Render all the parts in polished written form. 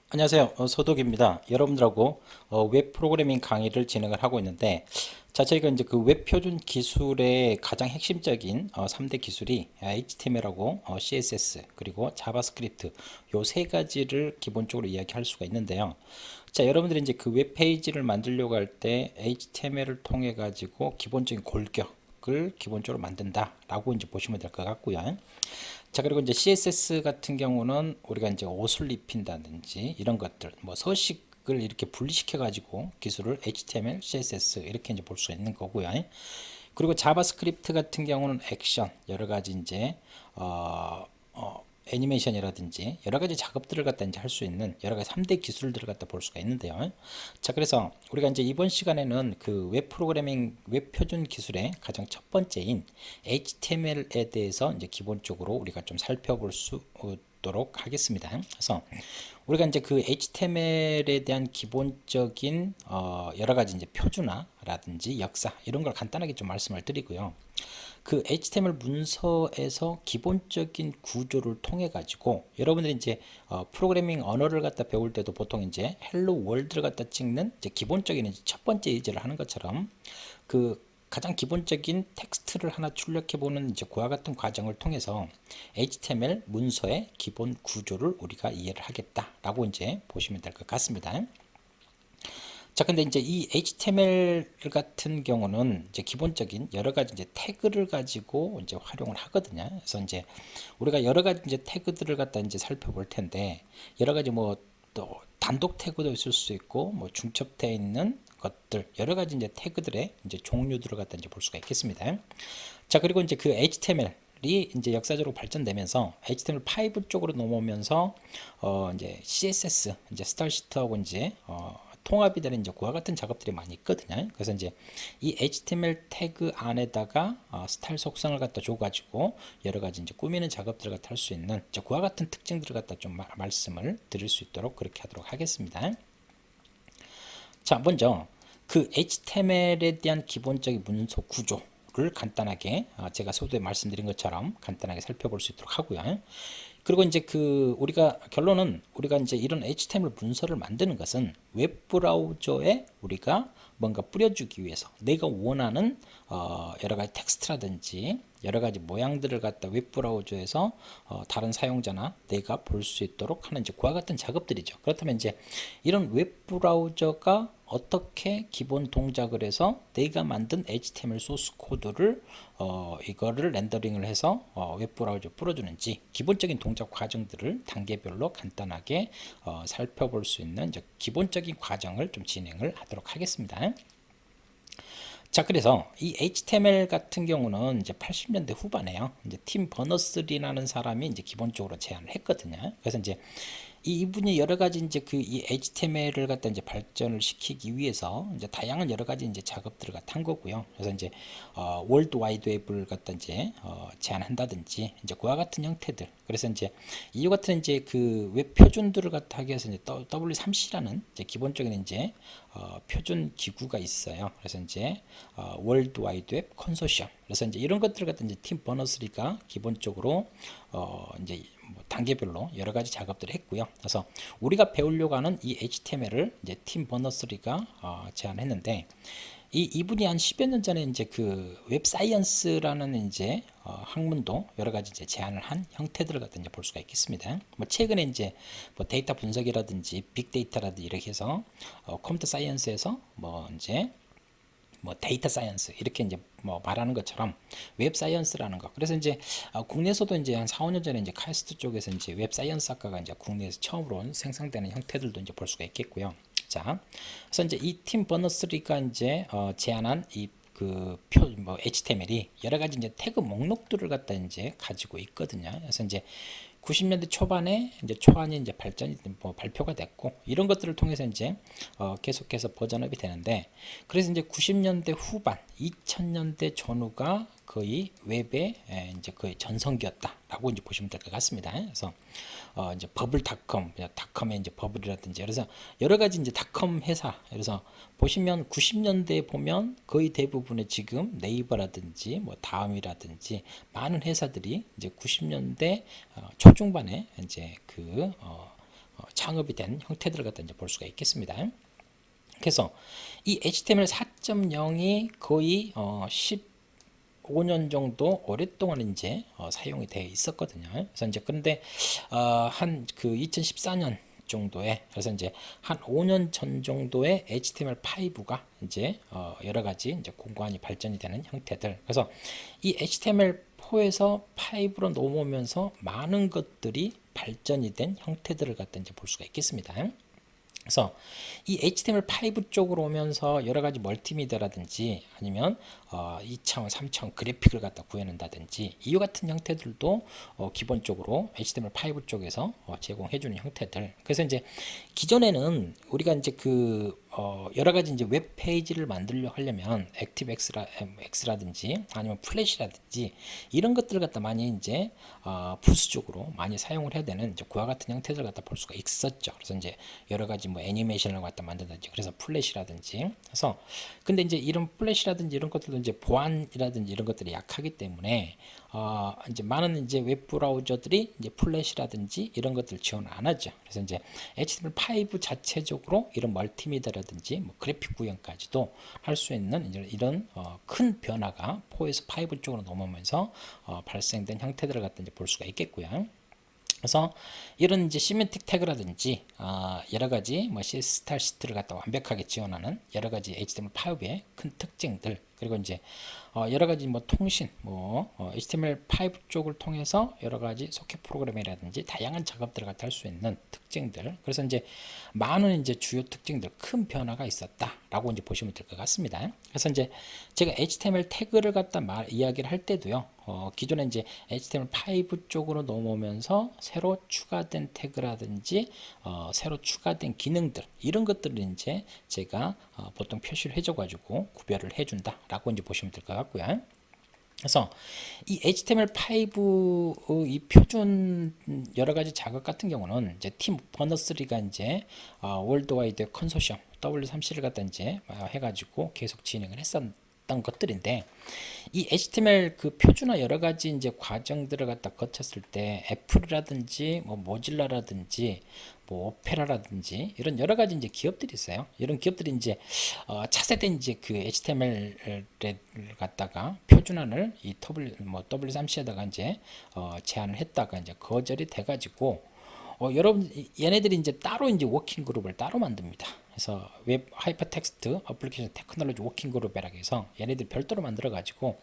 안녕하세요. 소독입니다. 여러분들하고 웹 프로그래밍 강의를 진행을 하고 있는데, 자, 저희가 이제 그 웹 표준 기술의 가장 핵심적인 3대 기술이 HTML하고 CSS 그리고 자바스크립트 요 세 가지를 기본적으로 이야기할 수가 있는데요. 자, 여러분들이 이제 그 웹페이지를 만들려고 할 때 HTML을 통해 가지고 기본적인 골격을 기본적으로 만든다라고 이제 보시면 될 것 같고요. 자, 그리고 이제 CSS 같은 경우는 우리가 이제 옷을 입힌다든지 이런 것들, 뭐 서식을 이렇게 분리시켜 가지고 기술을 HTML, CSS 이렇게 이제 볼 수 있는 거고요. 그리고 자바스크립트 같은 경우는 액션, 여러 가지 이제 애니메이션이라든지 여러 가지 작업들을 갖다 이제 할 수 있는 여러 가지 3대 기술들을 갖다 볼 수가 있는데요. 자, 그래서 우리가 이제 이번 시간에는 그 웹 프로그래밍 웹 표준 기술의 가장 첫 번째인 HTML에 대해서 이제 기본적으로 우리가 좀 살펴볼 수 있도록 하겠습니다. 그래서 우리가 이제 그 HTML에 대한 기본적인 여러 가지 이제 표준화라든지 역사 이런 걸 간단하게 좀 말씀을 드리고요. 그 HTML 문서에서 기본적인 구조를 통해 가지고 여러분들이 이제 프로그래밍 언어를 갖다 배울 때도 보통 이제 헬로 월드를 갖다 찍는 이제 기본적인 이제 첫 번째 예제를 하는 것처럼 그 가장 기본적인 텍스트를 하나 출력해 보는 이제 그와 같은 과정을 통해서 HTML 문서의 기본 구조를 우리가 이해를 하겠다라고 이제 보시면 될 것 같습니다. 자, 근데 이제 이 HTML 같은 경우는 이제 기본적인 여러 가지 이제 태그를 가지고 이제 활용을 하거든요. 그래서 이제 우리가 여러 가지 이제 태그들을 갖다 이제 살펴볼 텐데 여러 가지 뭐 또 단독 태그도 있을 수 있고 뭐 중첩되어 있는 것들 여러 가지 이제 태그들의 이제 종류들을 갖다 이제 볼 수가 있겠습니다. 자, 그리고 이제 그 HTML이 이제 역사적으로 발전되면서 HTML5 쪽으로 넘어오면서 이제 CSS 이제 스타일시트하고 이제 통합이 되는 이제 그와 같은 작업들이 많이 있거든요. 그래서 이제 이 HTML 태그 안에다가 스타일 속성을 갖다 줘가지고 여러 가지 이제 꾸미는 작업들을 갖다 할 수 있는 이제 그와 같은 특징들을 갖다 좀 말씀을 드릴 수 있도록 그렇게 하도록 하겠습니다. 자, 먼저 그 HTML에 대한 기본적인 문서 구조를 간단하게 제가 서두에 말씀드린 것처럼 간단하게 살펴볼 수 있도록 하고요. 그리고 이제 그 우리가 결론은 우리가 이제 이런 HTML 문서를 만드는 것은 웹 브라우저에 우리가 뭔가 뿌려주기 위해서 내가 원하는 여러 가지 텍스트라든지 여러 가지 모양들을 갖다 웹 브라우저에서 다른 사용자나 내가 볼 수 있도록 하는 이제 그와 같은 작업들이죠. 그렇다면 이제 이런 웹 브라우저가 어떻게 기본 동작을 해서 내가 만든 HTML 소스 코드를 이거를 렌더링을 해서 웹 브라우저에 뿌려주는지 기본적인 동작 과정들을 단계별로 간단하게 살펴볼 수 있는 이제 기본적인 과정을 좀 진행을 하도록 하겠습니다. 자, 그래서 이 HTML 같은 경우는 이제 80년대 후반에요. 이제 팀 버너스리라는 사람이 이제 기본적으로 제안을 했거든요. 그래서 이제 이분이 여러 가지 이제 그 이 HTML을 갖다 이제 발전을 시키기 위해서 이제 다양한 여러 가지 이제 작업들을 갖다 한 거고요. 그래서 이제 월드 와이드 웹을 갖다 이제 제안한다든지 이제 그와 같은 형태들. 그래서 이제 이와 같은 이제 그 웹 표준들을 갖다 하기 위해서 이제 W3C라는 이제 기본적인 이제 표준 기구가 있어요. 그래서 이제 월드 와이드 웹 컨소시엄. 그래서 이제 이런 것들을 갖다 이제 팀 버너스리가 기본적으로 이제 뭐 단계별로 여러 가지 작업들을 했고요. 그래서 우리가 배우려고 하는 이 HTML을 이제 팀 버너스리가 제안했는데 이분이 한 10여 년 전에 이제 그 웹사이언스라는 이제 학문도 여러 가지 이제 제안을 한 형태들을 갖다 이제 볼 수가 있겠습니다. 뭐 최근에 이제 뭐 데이터 분석이라든지 빅데이터라든지 이렇게 해서 컴퓨터 사이언스에서 뭐 이제 뭐 데이터 사이언스 이렇게 이제 뭐 말하는 것처럼 웹 사이언스라는 거. 그래서 이제 국내에서도 이제 한 4, 5년 전에 이제 카이스트 쪽에서 이제 웹 사이언스 학과가 이제 국내에서 처음으로 생성되는 형태들도 이제 볼 수가 있겠고요. 자, 그래서 이제 이 팀 버너스리가 이제 제안한 이 그 뭐 HTML이 여러 가지 이제 태그 목록들을 갖다 이제 가지고 있거든요. 그래서 이제 90년대 초반에 이제 초안이 이제 발전이 뭐 발표가 됐고 이런 것들을 통해서 이제 계속해서 버전업이 되는데 그래서 이제 90년대 후반 2000년대 전후가 거의 웹의 이제 거의 전성기였다라고 이제 보시면 될 것 같습니다. 그래서 이제 버블닷컴, 닷컴의 이제 버블이라든지 그래서 여러 가지 이제 닷컴 회사 그래서 보시면 90년대에 보면 거의 대부분의 지금 네이버라든지 뭐 다음이라든지 많은 회사들이 이제 90년대 초중반에 이제 그 창업이 된 형태들을 갖다 이제 볼 수가 있겠습니다. 그래서 이 HTML 4.0이 거의 15년 정도 오랫동안 이제 사용이 되어 있었거든요. 그래서 이제 그런데 한 그 2014년 정도에, 그래서 이제 한 5년 전 정도에 HTML5가 이제 여러 가지 이제 공고안이 발전이 되는 형태들. 그래서 이 HTML4에서 5로 넘어오면서 많은 것들이 발전이 된 형태들을 갖다 이제 볼 수가 있겠습니다. 그래서 이 HTML5 쪽으로 오면서 여러 가지 멀티미디어라든지 아니면 2차원, 3차원 그래픽을 갖다 구현한다든지 이와 같은 형태들도 기본적으로 HTML5 쪽에서 제공해주는 형태들. 그래서 이제 기존에는 우리가 이제 여러 가지 이제 웹 페이지를 만들려 하려면 액티브엑스라든지 아니면 플래시라든지 이런 것들을 갖다 많이 이제 부수적으로 많이 사용을 해야 되는 이제 그와 같은 형태들 갖다 볼 수가 있었죠. 그래서 이제 여러 가지 뭐 애니메이션을 갖다 만든다든지, 그래서 플래시라든지. 그래서 근데 이제 이런 플래시라든지 이런 것들도 이제 보안이라든지 이런 것들이 약하기 때문에 이제 많은 이제 웹 브라우저들이 이제 플래시라든지 이런 것들 지원을 안 하죠. 그래서 이제 HTML5 자체적으로 이런 멀티미디어라든지 뭐 그래픽 구현까지도 할 수 있는 이런 큰 변화가 4에서 5 쪽으로 넘어오면서 발생된 형태들을 갖다 이제 볼 수가 있겠고요. 그래서 이런 이제 시멘틱 태그라든지 여러 가지 뭐 스타일 시트를 갖다 완벽하게 지원하는 여러 가지 HTML5의 큰 특징들, 그리고 이제 여러 가지 뭐 통신, 뭐 HTML5 쪽을 통해서 여러 가지 소켓 프로그램이라든지 다양한 작업들을 갖다 할 수 있는 특징들. 그래서 이제 많은 이제 주요 특징들, 큰 변화가 있었다라고 이제 보시면 될 것 같습니다. 그래서 이제 제가 HTML 태그를 갖다 이야기를 할 때도요. 기존에 이제 HTML5 쪽으로 넘어오면서 새로 추가된 태그라든지 새로 추가된 기능들, 이런 것들을 이제 제가 보통 표시를 해줘 가지고 구별을 해준다 라고 이제 보시면 될 것 같고요. 그래서 이 HTML5 이 표준 여러 가지 작업 같은 경우는 이제 팀 버너스리가 이제 월드와이드 컨소시엄 W3C를 갖다 이제 해가지고 계속 진행을 했었던 것들인데, 이 HTML 그 표준화 여러 가지 이제 과정들을 갖다 거쳤을 때 애플이라든지 뭐 모질라라든지 뭐 오페라라든지 이런 여러 가지 이제 기업들이 있어요. 이런 기업들이 이제 차세대 이제 그 HTML을 갖다가 표준화를 이 W3C에다가 이제 제안을 했다가 이제 거절이 돼가지고 여러분 얘네들이 이제 따로 이제 워킹 그룹을 따로 만듭니다. 그래서 웹 하이퍼텍스트 어플리케이션 테크놀로지 워킹 그룹이라고 해서 얘네들 별도로 만들어 가지고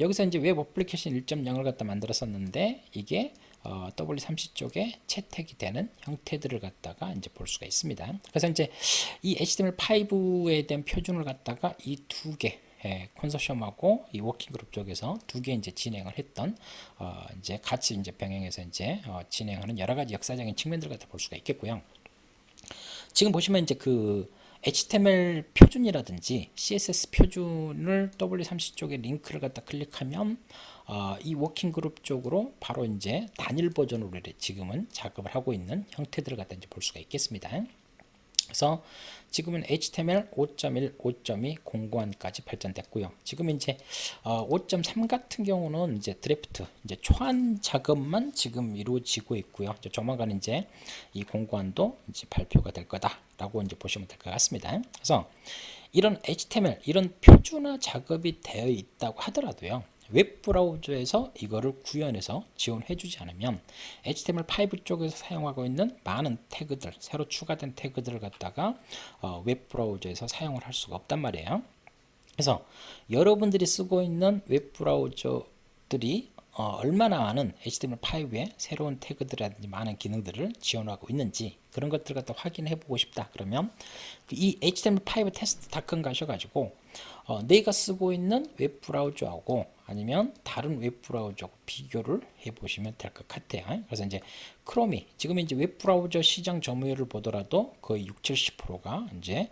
여기서 이제 웹 어플리케이션 1.0을 갖다 만들었었는데 이게 W3C 쪽에 채택이 되는 형태들을 갖다가 이제 볼 수가 있습니다. 그래서 이제 이 HTML5에 대한 표준을 갖다가 이 두 개 컨소시엄하고 이 워킹 그룹 쪽에서 두 개 이제 진행을 했던 이제 같이 이제 병행해서 이제 진행하는 여러 가지 역사적인 측면들을 갖다 볼 수가 있겠고요. 지금 보시면 이제 그 HTML 표준이라든지 CSS 표준을 W3C 쪽에 링크를 갖다 클릭하면 이 워킹 그룹 쪽으로 바로 이제 단일 버전으로 지금은 작업을 하고 있는 형태들을 갖다 이제 볼 수가 있겠습니다. 그래서 지금은 HTML 5.1, 5.2 공고안까지 발전됐고요. 지금 이제 5.3 같은 경우는 이제 드래프트, 이제 초안 작업만 지금 이루어지고 있고요. 이제 조만간 이제 이 공고안도 이제 발표가 될 거다라고 이제 보시면 될 것 같습니다. 그래서 이런 HTML, 이런 표준화 작업이 되어 있다고 하더라도요. 웹 브라우저에서 이거를 구현해서 지원해 주지 않으면 HTML5 쪽에서 사용하고 있는 많은 태그들, 새로 추가된 태그들을 갖다가 웹 브라우저에서 사용을 할 수가 없단 말이에요. 그래서 여러분들이 쓰고 있는 웹 브라우저들이 얼마나 많은 HTML5의 새로운 태그들이라든지 많은 기능들을 지원하고 있는지 그런 것들 갖다 확인해 보고 싶다. 그러면 이 HTML5 테스트닷컴 가셔가지고 내가 쓰고 있는 웹 브라우저하고 아니면 다른 웹 브라우저하고 비교를 해 보시면 될 것 같아요. 그래서 이제 크롬이 지금 이제 웹 브라우저 시장 점유율을 보더라도 거의 60~70%가 이제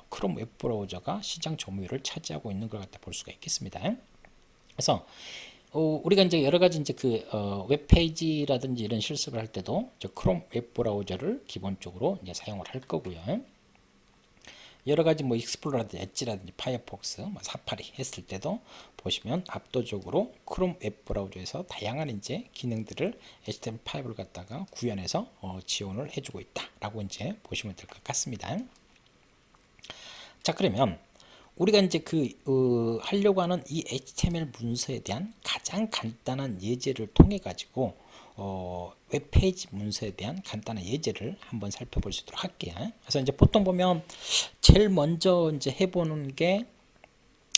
크롬 웹 브라우저가 시장 점유율을 차지하고 있는 걸 갖다 볼 수가 있겠습니다. 그래서 우리가 이제 여러 가지 이제 웹페이지라든지 이런 실습을 할 때도 크롬 웹 브라우저를 기본적으로 이제 사용을 할 거고요. 여러 가지 뭐 익스플로러라든지 엣지라든지 파이어폭스, 뭐 사파리 했을 때도 보시면 압도적으로 크롬 웹 브라우저에서 다양한 이제 기능들을 HTML5를 갖다가 구현해서 지원을 해주고 있다라고 이제 보시면 될 것 같습니다. 자, 그러면 우리가 이제 하려고 하는 이 HTML 문서에 대한 가장 간단한 예제를 통해 가지고 웹페이지 문서에 대한 간단한 예제를 한번 살펴볼 수 있도록 할게요. 그래서 이제 보통 보면 제일 먼저 이제 해보는 게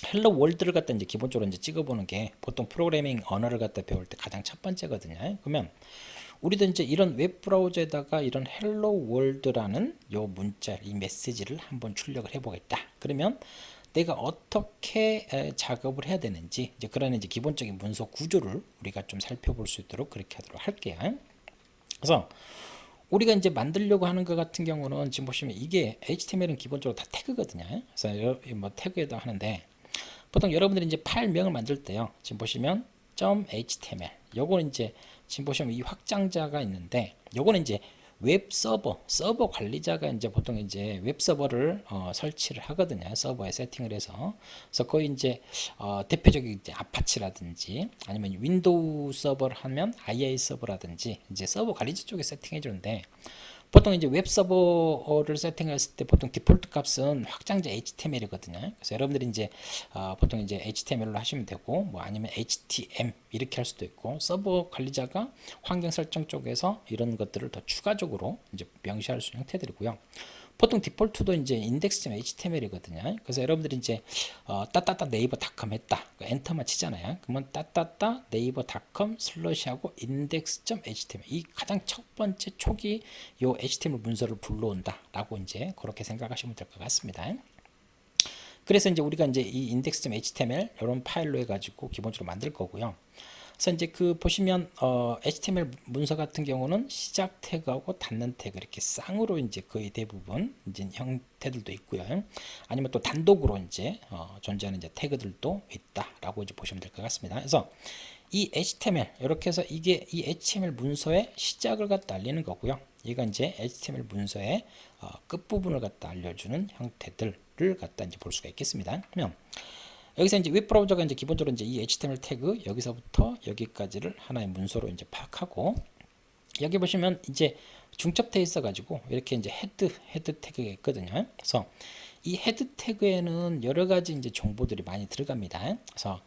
헬로 월드를 갖다 이제 기본적으로 이제 찍어보는 게 보통 프로그래밍 언어를 갖다 배울 때 가장 첫 번째거든요. 그러면 우리도 이제 이런 웹 브라우저에다가 이런 헬로 월드라는 요 문자, 이 메시지를 한번 출력을 해보겠다. 그러면 내가 어떻게 작업을 해야 되는지 이제 그런 이제 기본적인 문서 구조를 우리가 좀 살펴볼 수 있도록 그렇게 하도록 할게요. 그래서 우리가 이제 만들려고 하는 것 같은 경우는 지금 보시면 이게 HTML은 기본적으로 다 태그거든요. 그래서 뭐 태그에다 하는데 보통 여러분들이 이제 파일명을 만들 때요. 지금 보시면 .html 요거는 이제 지금 보시면 이 확장자가 있는데 요거는 이제 웹 서버 관리자가 이제 보통 이제 웹 서버를 설치를 하거든요. 서버에 세팅을 해서. 그래서 거의 이제 대표적인 이제 아파치라든지 아니면 윈도우 서버를 하면 II 서버라든지 이제 서버 관리자 쪽에 세팅해 주는데 보통 이제 웹 서버를 세팅했을 때 보통 디폴트 값은 확장자 HTML이거든요. 그래서 여러분들이 이제 보통 이제 HTML로 하시면 되고 뭐 아니면 HTM 이렇게 할 수도 있고 서버 관리자가 환경 설정 쪽에서 이런 것들을 더 추가적으로 이제 명시할 수 있는 형태들이고요. 보통 디폴트도 이제 index.html이거든요. 그래서 여러분들이 이제 따따따 네이버닷컴 했다. 엔터만 치잖아요. 그러면 따따따 네이버닷컴 슬러시하고 index.html 이 가장 첫 번째 초기 요 HTML 문서를 불러온다라고 이제 그렇게 생각하시면 될 것 같습니다. 그래서 이제 우리가 이제 이 index.html 이런 파일로 해가지고 기본적으로 만들 거고요. 그래서 이제 보시면 HTML 문서 같은 경우는 시작 태그하고 닫는 태그 이렇게 쌍으로 이제 거의 대부분 이제 형태들도 있고요. 아니면 또 단독으로 이제 존재하는 이제 태그들도 있다라고 이제 보시면 될 것 같습니다. 그래서 이 HTML 이렇게 해서 이게 이 HTML 문서의 시작을 갖다 알리는 거고요. 이건 이제 HTML 문서의 끝부분을 갖다 알려주는 형태들을 갖다 이제 볼 수가 있겠습니다. 그러면 여기서 이제 웹 브라우저가 이제 기본적으로 이제 이 HTML 태그 여기서부터 여기까지를 하나의 문서로 이제 파악하고 여기 보시면 이제 중첩되어 있어 가지고 이렇게 이제 헤드 태그가 있거든요. 그래서 이 헤드 태그에는 여러 가지 이제 정보들이 많이 들어갑니다. 그래서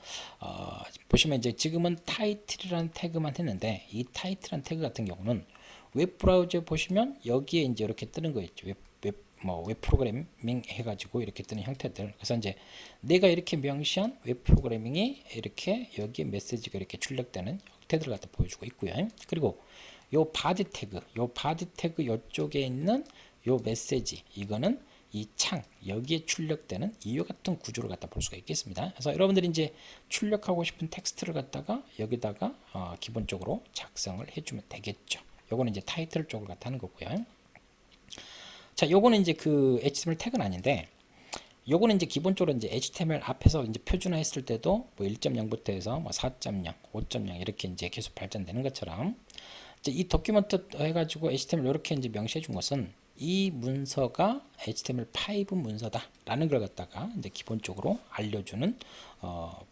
보시면 이제 지금은 타이틀이라는 태그만 했는데 이 타이틀이라는 태그 같은 경우는 웹 브라우저에 보시면 여기에 이제 이렇게 뜨는 거 있죠. 웹 프로그래밍 해가지고 이렇게 뜨는 형태들. 그래서 이제 내가 이렇게 명시한 웹 프로그래밍이 이렇게 여기에 메시지가 이렇게 출력되는 형태들을 갖다 보여주고 있고요. 그리고 요 바디 태그 요쪽에 있는 요 메시지 이거는 이 창 여기에 출력되는 이와 같은 구조를 갖다 볼 수가 있겠습니다. 그래서 여러분들이 이제 출력하고 싶은 텍스트를 갖다가 여기다가 기본적으로 작성을 해주면 되겠죠. 요거는 이제 타이틀 쪽을 갖다 하는 거고요. 자, 요거는 이제 HTML 태그는 아닌데, 요거는 이제 기본적으로 이제 HTML 앞에서 이제 표준화했을 때도 뭐 1.0부터 해서 뭐 4.0, 5.0 이렇게 이제 계속 발전되는 것처럼 이제 이 도큐먼트 해가지고 HTML 이렇게 이제 명시해 준 것은 이 문서가 HTML5 문서다라는 걸 갖다가 이제 기본적으로 알려주는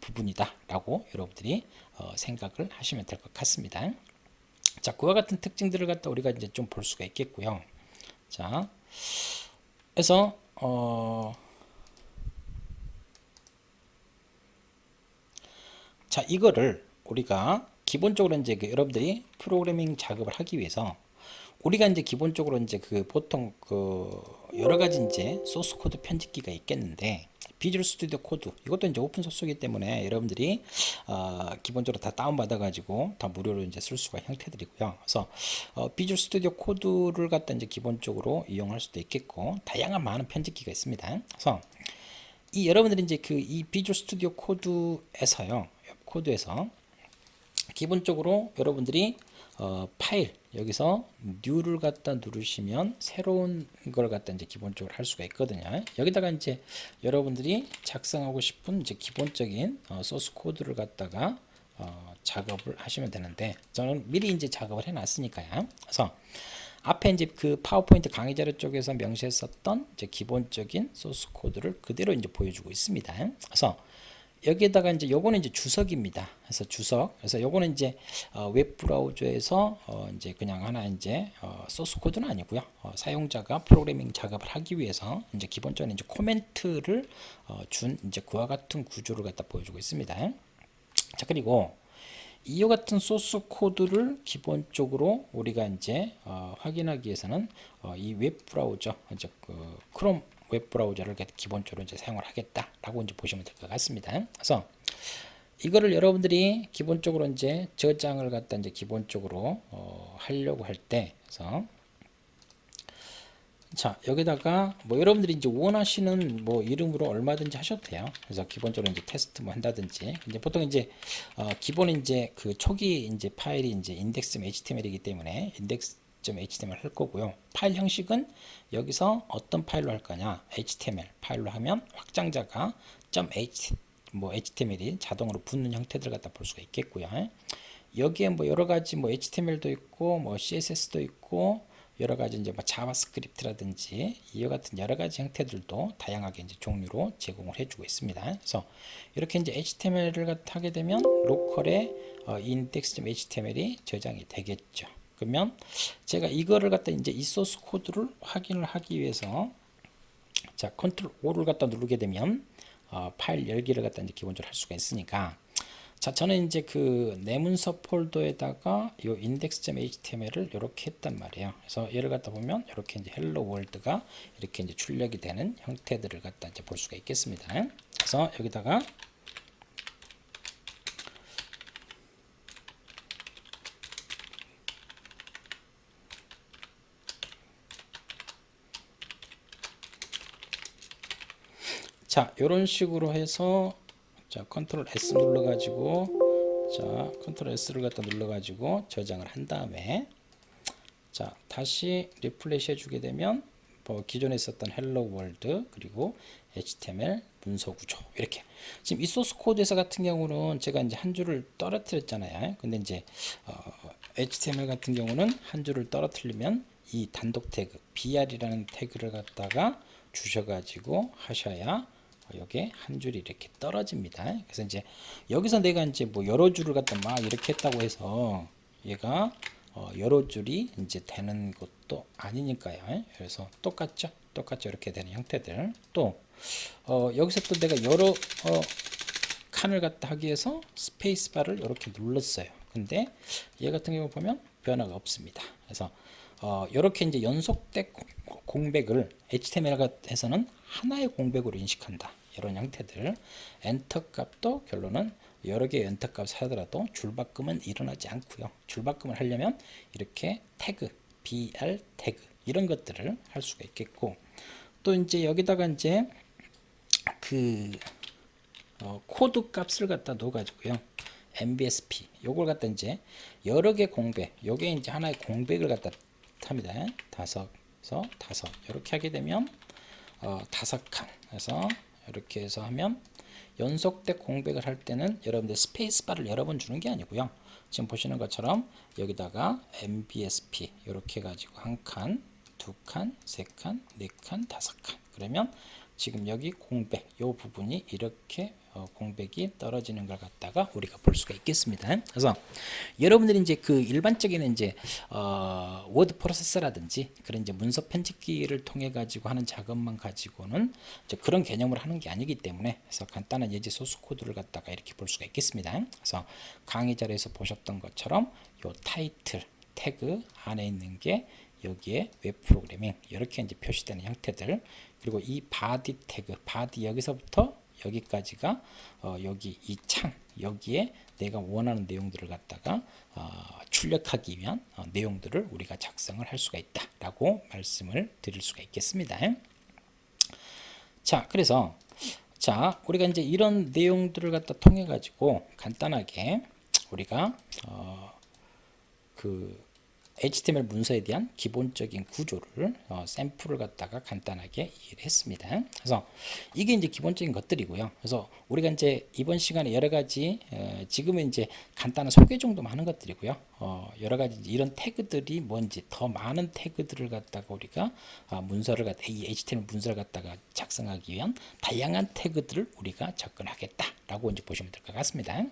부분이다라고 여러분들이 생각을 하시면 될 것 같습니다. 자, 그와 같은 특징들을 갖다 우리가 이제 좀 볼 수가 있겠고요. 자, 그래서 자, 이거를 우리가 기본적으로 이제 여러분들이 프로그래밍 작업을 하기 위해서 우리가 이제 기본적으로 이제 보통 여러 가지 이제 소스 코드 편집기가 있겠는데 비주얼 스튜디오 코드 이것도 이제 오픈 소스이기 때문에 여러분들이 기본적으로 다 다운 받아 가지고 다 무료로 이제 쓸 수가 형태들이고요. 그래서 비주얼 스튜디오 코드를 갖다 이제 기본적으로 이용할 수도 있겠고 다양한 많은 편집기가 있습니다. 그래서 이 여러분들이 이제 이 비주얼 스튜디오 코드에서요. 코드에서 기본적으로 여러분들이 파일 여기서 new를 갖다 누르시면 새로운 걸 갖다 이제 기본적으로 할 수가 있거든요. 여기다가 이제 여러분들이 작성하고 싶은 이제 기본적인 소스 코드를 갖다가 작업을 하시면 되는데 저는 미리 이제 작업을 해 놨으니까요. 그래서 앞에 이제 그 파워포인트 강의 자료 쪽에서 명시했었던 이제 기본적인 소스 코드를 그대로 이제 보여주고 있습니다. 그래서 여기에다가 이제 요거는 이제 주석입니다. 그래서 주석. 그래서 요거는 이제 웹 브라우저에서 이제 그냥 하나 이제 소스 코드는 아니고요. 사용자가 프로그래밍 작업을 하기 위해서 이제 기본적인 이제 코멘트를 준 이제 그와 같은 구조를 갖다 보여주고 있습니다. 자, 그리고 이와 같은 소스 코드를 기본적으로 우리가 이제 확인하기 위해서는 이 웹 브라우저, 이제 그 크롬 웹 브라우저를 기본적으로 이제 사용을 하겠다라고 이제 보시면 될 것 같습니다. 그래서 이거를 여러분들이 기본적으로 이제 저장을 갖다 이제 기본적으로 하려고 할 때, 그래서 자, 여기다가 뭐 여러분들이 이제 원하시는 뭐 이름으로 얼마든지 하셔도 돼요. 그래서 기본적으로 이제 테스트 뭐 한다든지, 이제 보통 이제 기본 이제 그 초기 이제 파일이 이제 index.html이기 때문에 index.html 할 거고요. 파일 형식은 여기서 어떤 파일로 할 거냐, html 파일로 하면 확장자가 .html이 자동으로 붙는 형태들 갖다 볼 수가 있겠고요. 여기에 뭐 여러 가지 뭐 html도 있고 뭐 css도 있고 여러 가지 이제 뭐 자바스크립트라든지 이와 같은 여러 가지 형태들도 다양하게 이제 종류로 제공을 해주고 있습니다. 그래서 이렇게 이제 HTML을 하게 되면 로컬에 index.html이 저장이 되겠죠. 그러면 제가 이거를 갖다 이제 이 소스 코드를 확인을 하기 위해서 자, 컨트롤 O를 갖다 누르게 되면 파일 열기를 갖다 이제 기본적으로 할 수가 있으니까, 자, 저는 이제 그 내 문서 폴더에다가 이 index.html을 이렇게 했단 말이에요. 그래서 얘를 갖다 보면 이렇게 이제 헬로 월드가 이렇게 이제 출력이 되는 형태들을 갖다 이제 볼 수가 있겠습니다. 그래서 여기다가 자, 이런 식으로 해서 자, 컨트롤 S 눌러가지고 자, 컨트롤 S를 갖다 눌러가지고 저장을 한 다음에 자, 다시 리플레시 해주게 되면 뭐 기존에 있었던 헬로 월드 그리고 HTML 문서 구조 이렇게 지금 이 소스 코드에서 같은 경우는 제가 이제 한 줄을 떨어뜨렸잖아요. 근데 이제 HTML 같은 경우는 한 줄을 떨어뜨리면 이 단독 태그 br이라는 태그를 갖다가 주셔가지고 하셔야 여기에 한 줄이 이렇게 떨어집니다. 그래서 이제 여기서 내가 이제 뭐 여러 줄을 갖다 막 이렇게 했다고 해서 얘가 여러 줄이 이제 되는 것도 아니니까요. 그래서 똑같죠? 똑같죠? 이렇게 되는 형태들. 또 여기서 또 내가 여러 칸을 갖다 하기 위해서 스페이스바를 이렇게 눌렀어요. 근데 얘 같은 경우 보면 변화가 없습니다. 그래서 이렇게 이제 연속된 공백을 HTML에서는 하나의 공백으로 인식한다. 이런 형태들. 엔터 값도 결론은 여러 개의 엔터 값을 하더라도 줄바꿈은 일어나지 않고요. 줄바꿈을 하려면 이렇게 태그, br 태그 이런 것들을 할 수가 있겠고, 또 이제 여기다가 이제 그 코드 값을 갖다 넣어가지고요. mbsp 요걸 갖다 이제 여러 개 공백, 요게 이제 하나의 공백을 갖다 합니다. 다섯 이렇게 하게 되면 다섯 칸 해서 이렇게 해서 하면 연속된 공백을 할 때는 여러분들 스페이스바를 여러 번 주는 게 아니고요. 지금 보시는 것처럼 여기다가 mbsp 이렇게 해가지고 한 칸, 두 칸, 세 칸, 네 칸, 다섯 칸. 그러면 지금 여기 공백 요 부분이 이렇게 공백이 떨어지는 걸 갖다가 우리가 볼 수가 있겠습니다. 그래서 여러분들이 이제 그 일반적인 이제 워드 프로세서라든지 그런 이제 문서 편집기를 통해 가지고 하는 작업만 가지고는 이제 그런 개념을 하는 게 아니기 때문에, 그래서 간단한 예제 소스 코드를 갖다가 이렇게 볼 수가 있겠습니다. 그래서 강의 자료에서 보셨던 것처럼 요 타이틀 태그 안에 있는 게 여기에 웹 프로그래밍 이렇게 이제 표시되는 형태들, 그리고 이 바디 태그, 바디 여기서부터 여기까지가 여기 이 창 여기에 내가 원하는 내용들을 갖다가 출력하기 위한 내용들을 우리가 작성을 할 수가 있다라고 말씀을 드릴 수가 있겠습니다. 자, 그래서 자, 우리가 이제 이런 내용들을 갖다 통해 가지고 간단하게 우리가 그 HTML 문서에 대한 기본적인 구조를 샘플을 갖다가 간단하게 이해를 했습니다. 그래서 이게 이제 기본적인 것들이고요. 그래서 우리가 이제 이번 시간에 여러 가지 지금은 이제 간단한 소개 정도만 하는 것들이고요. 여러 가지 이런 태그들이 뭔지 더 많은 태그들을 갖다가 우리가 문서를 갖다 이 HTML 문서를 갖다가 작성하기 위한 다양한 태그들을 우리가 접근하겠다라고 이제 보시면 될 것 같습니다.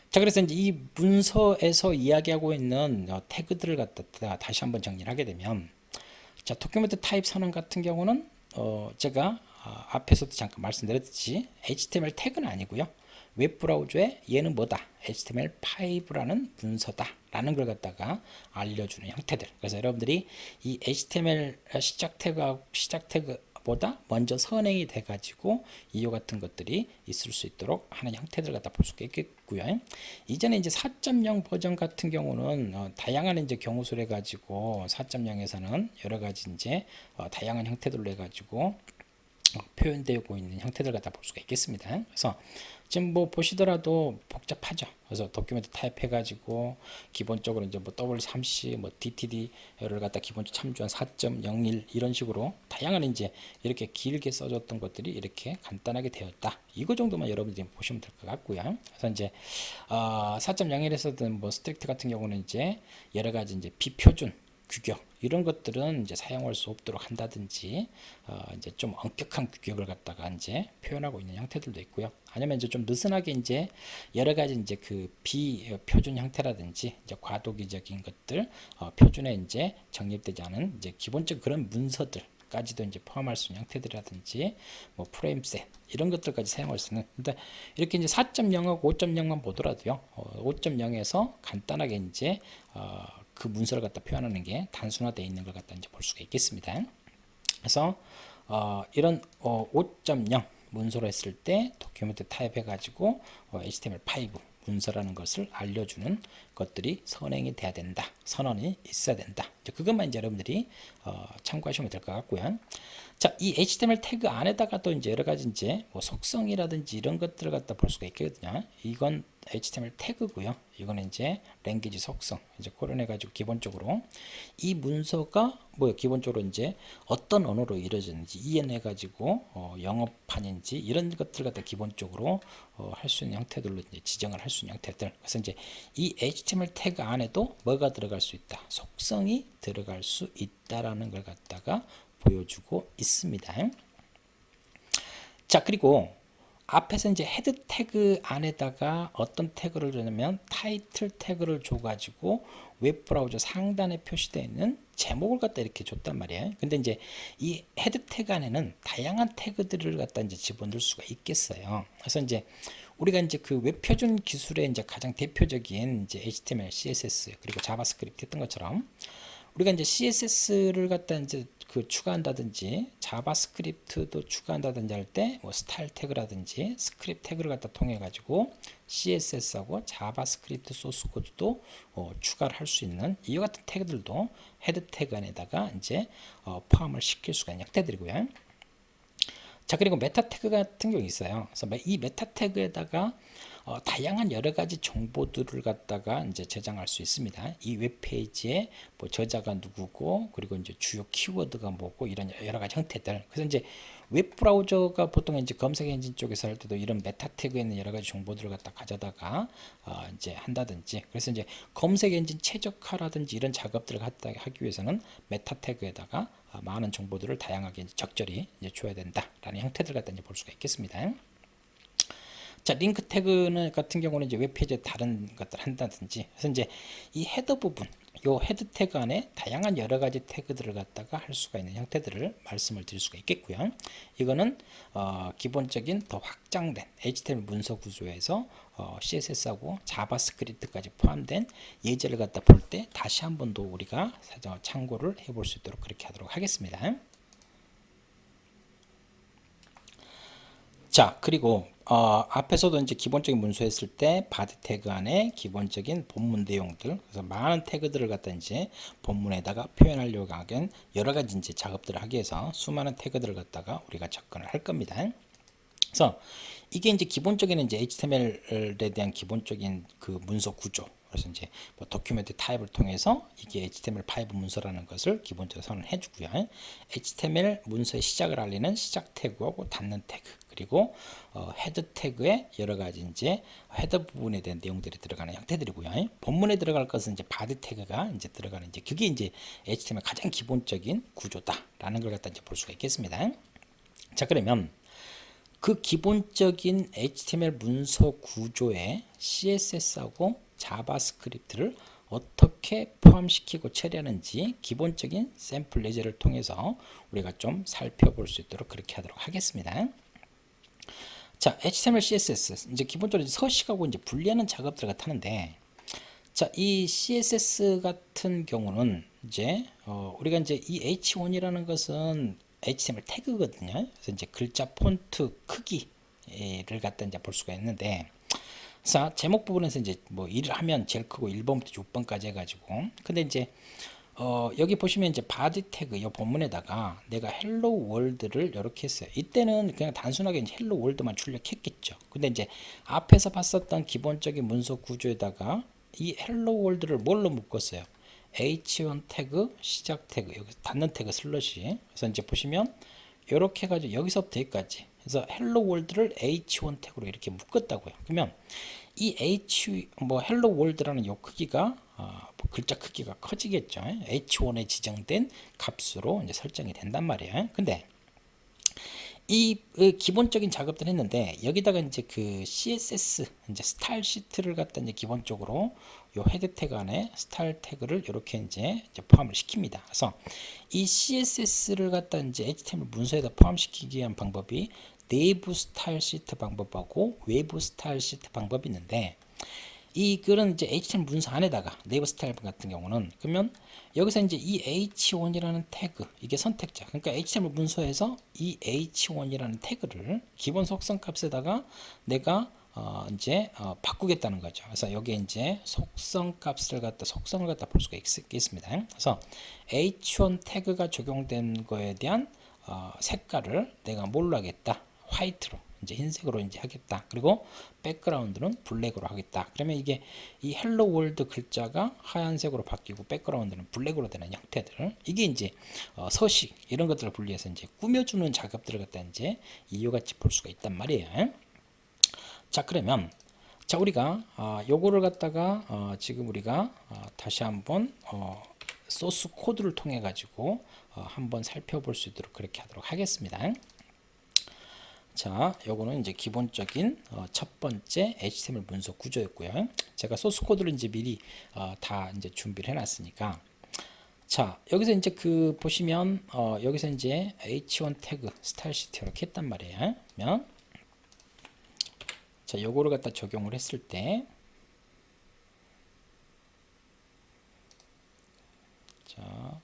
자, 그래서 이제 이 문서에서 이야기하고 있는 태그들을 갖다 다시 한번 정리를 하게 되면, 자, 도큐멘트 타입 선언 같은 경우는 제가 앞에서도 잠깐 말씀드렸듯이 HTML 태그는 아니고요. 웹브라우저에 얘는 뭐다? HTML5라는 문서다 라는 걸 갖다가 알려주는 형태들. 그래서 여러분들이 이 HTML 시작 태그보다 먼저 선행이 돼 가지고 이와 같은 것들이 있을 수 있도록 하는 형태들 갖다 볼 수가 있겠고요. 이전에 이제 4.0 버전 같은 경우는 다양한 이제 경우 수를 해 가지고 4.0에서는 여러 가지 이제 다양한 형태들로 해 가지고 표현되고 있는 형태들 갖다 볼 수가 있겠습니다. 그래서 지금 뭐 보시더라도 복잡하죠. 그래서 도큐멘트 타입 해가지고 기본적으로 이제 뭐 W3C, 뭐 DTD를 갖다 기본적으로 참조한 4.01 이런 식으로 다양한 이제 이렇게 길게 써줬던 것들이 이렇게 간단하게 되었다. 이거 정도만 여러분들이 보시면 될 것 같고요. 그래서 이제 4.01에서든 뭐 스트릭트 같은 경우는 이제 여러 가지 이제 비표준 규격 이런 것들은 이제 사용할 수 없도록 한다든지 이제 좀 엄격한 규격을 갖다가 이제 표현하고 있는 형태들도 있고요. 아니면 이제 좀 느슨하게 이제 여러 가지 이제 그 비표준 형태라든지 이제 과도기적인 것들 표준에 이제 정립되지 않은 이제 기본적 그런 문서들 까지도 이제 포함할 수 있는 형태들이라든지 뭐 프레임셋 이런 것들까지 사용할 수 있는. 근데 이렇게 이제 4.0하고 5.0만 보더라도요. 5.0에서 간단하게 이제 그 문서를 갖다 표현하는 게 단순화되어 있는 걸 갖다 이제 볼 수가 있겠습니다. 그래서 이런 5.0 문서로 했을 때 도큐멘트 타입해 가지고 HTML5 문서라는 것을 알려주는 것들이 선행이 돼야 된다. 선언이 있어야 된다. 이제 그것만 이제 여러분들이 참고하시면 될 것 같고요. 자, 이 HTML 태그 안에다가 또 이제 여러 가지 이제 뭐 속성이라든지 이런 것들을 갖다 볼 수가 있거든요. 이건 HTML 태그고요. 이거는 이제 랭귀지 속성. 이제 그런 해가지고 기본적으로 이 문서가 뭐 기본적으로 이제 어떤 언어로 이루어지는지 이해해가지고 영어판인지 이런 것들 갖다 기본적으로 할 수 있는 형태들로 이제 지정을 할 수 있는 형태들. 그래서 이제 이 HTML 태그 안에도 뭐가 들어갈 수 있다. 속성이 들어갈 수 있다라는 걸 갖다가 보여주고 있습니다. 자, 그리고 앞에서 이제 헤드 태그 안에다가 어떤 태그를 주냐면 타이틀 태그를 줘가지고 웹브라우저 상단에 표시되어 있는 제목을 갖다 이렇게 줬단 말이에요. 근데 이제 이 헤드 태그 안에는 다양한 태그들을 갖다 이제 집어넣을 수가 있겠어요. 그래서 이제 우리가 이제 그 웹 표준 기술의 이제 가장 대표적인 이제 HTML, CSS 그리고 자바스크립트 했던 것처럼 우리가 이제 CSS를 갖다 이제 그 추가한다든지 자바스크립트도 추가한다든지 할 때 뭐 스타일 태그라든지 스크립트 태그를 갖다 통해 가지고 CSS하고 자바스크립트 소스 코드도 추가를 할 수 있는 이와 같은 태그들도 헤드 태그 안에다가 이제 포함을 시킬 수가 있는 형태들이고요. 자, 그리고 메타 태그 같은 경우 있어요. 그래서 이 메타 태그에다가 다양한 여러 가지 정보들을 갖다가 이제 저장할 수 있습니다. 이 웹페이지에 뭐 저자가 누구고 그리고 이제 주요 키워드가 뭐고 이런 여러 가지 형태들. 그래서 이제 웹 브라우저가 보통 이제 검색 엔진 쪽에서 할 때도 이런 메타 태그에 있는 여러 가지 정보들을 갖다 가져다가 이제 한다든지. 그래서 이제 검색 엔진 최적화라든지 이런 작업들을 하기 위해서는 메타 태그에다가 많은 정보들을 다양하게 적절히 이제 줘야 된다라는 형태들 갖다 이제 볼 수가 있겠습니다. 자, 링크 태그는 같은 경우는 이제 웹페이지에 다른 것들 한다든지. 그래서 이제 이 헤더 부분, 요 헤드 태그 안에 다양한 여러 가지 태그들을 갖다가 할 수가 있는 형태들을 말씀을 드릴 수가 있겠고요. 이거는 기본적인 더 확장된 HTML 문서 구조에서 CSS하고 자바스크립트까지 포함된 예제를 갖다 볼 때 다시 한 번 더 우리가 참고를 해볼 수 있도록 그렇게 하도록 하겠습니다. 자, 그리고 앞에서도 이제 기본적인 문서 했을 때 바디 태그 안에 기본적인 본문 내용들, 그래서 많은 태그들을 갖다 이제 본문에다가 표현하려고 하긴 여러 가지 이제 작업들을 하기 위해서 수많은 태그들을 갖다가 우리가 접근을 할 겁니다. 그래서 이게 이제 기본적인 이제 HTML에 대한 기본적인 그 문서 구조, 그래서 이제 뭐 도큐멘트 타입을 통해서 이게 HTML5 문서라는 것을 기본적으로 선언해 주고요. HTML 문서의 시작을 알리는 시작 태그하고 닫는 태그, 그리고 헤더 태그에 여러 가지 이제 헤더 부분에 대한 내용들이 들어가는 형태들이고요. 본문에 들어갈 것은 이제 바디 태그가 이제 들어가는, 이제 그게 이제 HTML 가장 기본적인 구조다라는 걸 갖다 이제 볼 수가 있겠습니다. 자, 그러면 그 기본적인 HTML 문서 구조에 CSS하고 자바스크립트를 어떻게 포함시키고 처리하는지 기본적인 샘플 예제를 통해서 우리가 좀 살펴볼 수 있도록 그렇게 하도록 하겠습니다. 자, HTML, CSS 이제 기본적으로 서식하고 이제 분리하는 작업들 같았는데, 자, 이 CSS 같은 경우는 이제 우리가 이제 이 H1이라는 것은 HTML 태그거든요. 그래서 이제 글자 폰트 크기를 갖다 이제 볼 수가 있는데, 자, 제목 부분에서 이제 뭐 1을 하면 제일 크고 1번부터 6번까지 해가지고, 근데 이제 여기 보시면 이제 바디 태그 이 본문에다가 내가 헬로 월드를 이렇게 했어요. 이때는 그냥 단순하게 이제 헬로 월드만 출력했겠죠. 근데 이제 앞에서 봤었던 기본적인 문서 구조에다가 이 헬로 월드를 뭘로 묶었어요? H1 태그, 시작 태그, 여기 닫는 태그 슬러시. 그래서 이제 보시면 이렇게 해가지고 여기서부터 여기까지. 그래서 헬로 월드를 H1 태그로 이렇게 묶었다고요. 그러면 이 헬로 월드라는 요 크기가 글자 크기가 커지겠죠. H1에 지정된 값으로 이제 설정이 된단 말이에요. 근데 이 기본적인 작업들 했는데, 여기다가 이제 그 CSS 이제 스타일 시트를 갖다 이제 기본적으로 요 헤드 태그 안에 스타일 태그를 이렇게 이제 포함을 시킵니다. 그래서 이 CSS를 갖다 이제 HTML 문서에다 포함시키기 위한 방법이 내부 스타일 시트 방법하고 외부 스타일 시트 방법이 있는데, 이 글은 이제 HTML 문서 안에다가 네이버 스타일 같은 경우는, 그러면 여기서 이제 이 H1이라는 태그, 이게 선택자, 그러니까 HTML 문서에서 이 H1이라는 태그를 기본 속성 값에다가 내가 이제 바꾸겠다는 거죠. 그래서 여기에 이제 속성 속성을 갖다 볼 수가 있겠습니다. 그래서 H1 태그가 적용된 거에 대한 색깔을 내가 뭘로 하겠다? 화이트로, 이제 흰색으로 이제 하겠다. 그리고 백그라운드는 블랙으로 하겠다. 그러면 이게 이 헬로 월드 글자가 하얀색으로 바뀌고 백그라운드는 블랙으로 되는 형태들, 이게 이제 서식 이런 것들을 분리해서 이제 꾸며주는 작업들을 갖다 이제 이와 같이 볼 수가 있단 말이에요. 자, 그러면 자, 우리가 요거를 갖다가 지금 우리가 다시 한번 소스 코드를 통해 가지고 한번 살펴볼 수 있도록 그렇게 하도록 하겠습니다. 자, 요거는 이제 기본적인 첫 번째 HTML 문서 구조였고요. 제가 소스 코드를 이제 미리 다 이제 준비를 해놨으니까, 자, 여기서 이제 그 보시면 여기서 이제 H1 태그 스타일 시트 이렇게 했단 말이에요. 그러면 자, 요거를 갖다 적용을 했을 때, 자,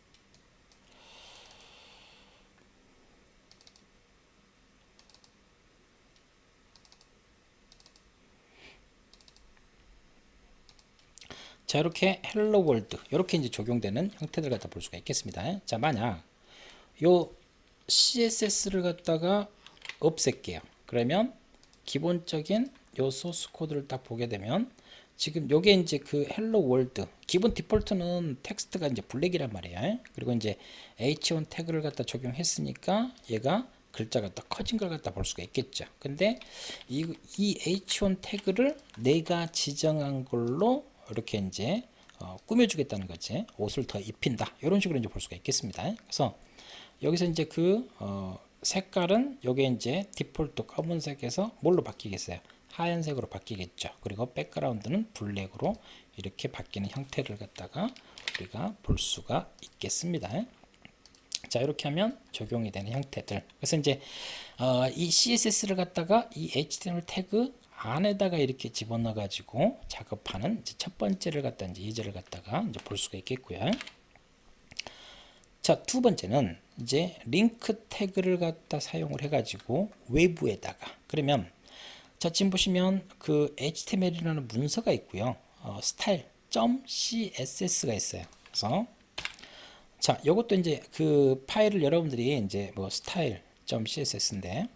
자, 이렇게 헬로 월드 이렇게 이제 적용되는 형태들 갖다 볼 수가 있겠습니다. 자, 만약 요 CSS를 갖다가 없앨게요. 그러면 기본적인 요 소스 코드를 딱 보게 되면 지금 요게 이제 그 헬로 월드 기본 디폴트는 텍스트가 이제 블랙이란 말이에요. 그리고 이제 H1 태그를 갖다 적용했으니까 얘가 글자가 더 커진 걸 갖다 볼 수가 있겠죠. 근데 이 H1 태그를 내가 지정한 걸로 이렇게 이제 꾸며주겠다는 거지. 옷을 더 입힌다. 이런 식으로 이제 볼 수가 있겠습니다. 그래서 여기서 이제 그 색깔은 요게 이제 디폴트 검은색에서 뭘로 바뀌겠어요? 하얀색으로 바뀌겠죠. 그리고 백그라운드는 블랙으로 이렇게 바뀌는 형태를 갖다가 우리가 볼 수가 있겠습니다. 자, 이렇게 하면 적용이 되는 형태들. 그래서 이제 이 CSS를 갖다가 이 HTML 태그 안에다가 이렇게 집어넣어 가지고 작업하는 이제 첫 번째를 갖다 이제 예제를 갖다가 이제 볼 수가 있겠고요. 자, 두 번째는 이제 링크 태그를 갖다 사용을 해 가지고 외부에다가, 그러면 자, 지금 보시면 그 HTML이라는 문서가 있고요. style.css가 있어요. 그래서 자, 요것도 이제 그 파일을 여러분들이 이제 뭐 style.css인데,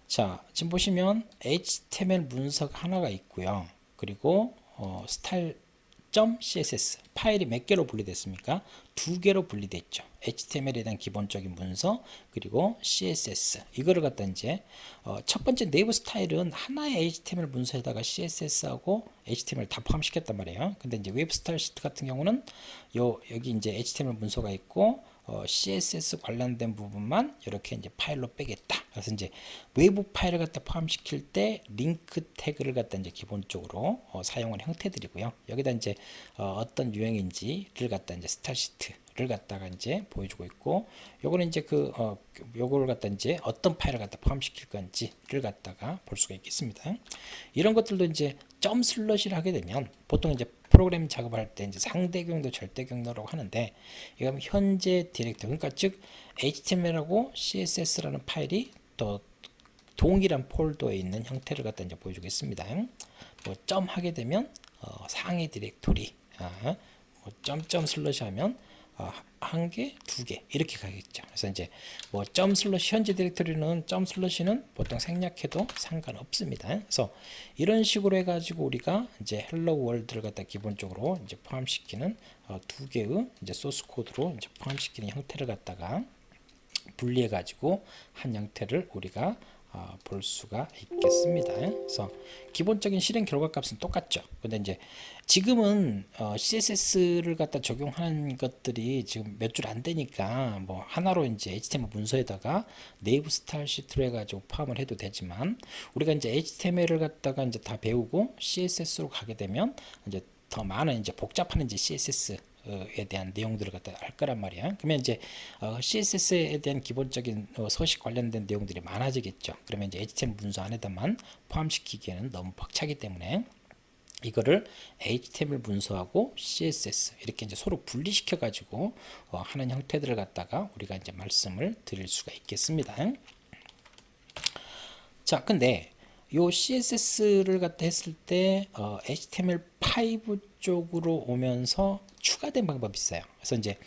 자, 지금 보시면 HTML 문서가 하나가 있고요. 그리고 style .css 파일이 몇 개로 분리됐습니까? 두 개로 분리됐죠. HTML에 대한 기본적인 문서 그리고 CSS 이거를 갖다 이제 첫 번째 내부 스타일은 하나의 HTML 문서에다가 CSS하고 HTML 다 포함시켰단 말이에요. 근데 이제 웹 스타일 시트 같은 경우는 여기 이제 HTML 문서가 있고 CSS 관련된 부분만 이렇게 이제 파일로 빼겠다. 그래서 이제 외부 파일을 갖다 포함시킬 때 링크 태그를 갖다 이제 기본적으로 사용하는 형태들이고요. 여기다 이제 어떤 유형인지를 갖다 이제 스타일 시트를 갖다가 이제 보여주고 있고, 요거는 이제 요거를 갖다 이제 어떤 파일을 갖다 포함시킬 건지를 갖다가 볼 수가 있겠습니다. 이런 것들도 이제 점 슬러시를 하게 되면 보통 이제 프로그램 작업할 때 이제 상대 경로, 절대 경로라고 하는데, 이건 현재 디렉터, 그러니까 즉 HTML하고 CSS라는 파일이 또 동일한 폴더에 있는 형태를 갖다 이제 보여주겠습니다. 뭐 점 하게 되면 상위 디렉토리, 뭐 점점 슬러시 하면 한 개, 두 개 이렇게 가겠죠. 그래서 이제 뭐 점 슬러시 현재 디렉토리는 점 슬러시는 보통 생략해도 상관없습니다. 그래서 이런 식으로 해가지고 우리가 이제 헬로 월드를 갖다 기본적으로 이제 포함시키는 두 개의 이제 소스 코드로 이제 포함시키는 형태를 갖다가 분리해 가지고 한 형태를 우리가 볼 수가 있겠습니다. 그래서 기본적인 실행 결과 값은 똑같죠. 근데 이제 지금은 CSS를 갖다 적용하는 것들이 지금 몇 줄 안 되니까 뭐 하나로 이제 HTML 문서에다가 네이브 스타일 시트로 해가지고 포함을 해도 되지만, 우리가 이제 HTML을 갖다가 이제 다 배우고 CSS로 가게 되면 이제 더 많은 이제 복잡한 이제 CSS 에 대한 내용들을 갖다 할 거란 말이야. 그러면 이제 CSS에 대한 기본적인 서식 관련된 내용들이 많아지겠죠. 그러면 이제 HTML 문서 안에다만 포함시키기에는 너무 벅차기 때문에 이거를 HTML 문서하고 CSS 이렇게 이제 서로 분리시켜 가지고 하는 형태들을 갖다가 우리가 이제 말씀을 드릴 수가 있겠습니다. 자, 근데 요 CSS를 갖다 했을 때 HTML5 쪽으로 오면서 추가된 방법이 있어요. 그래서 이제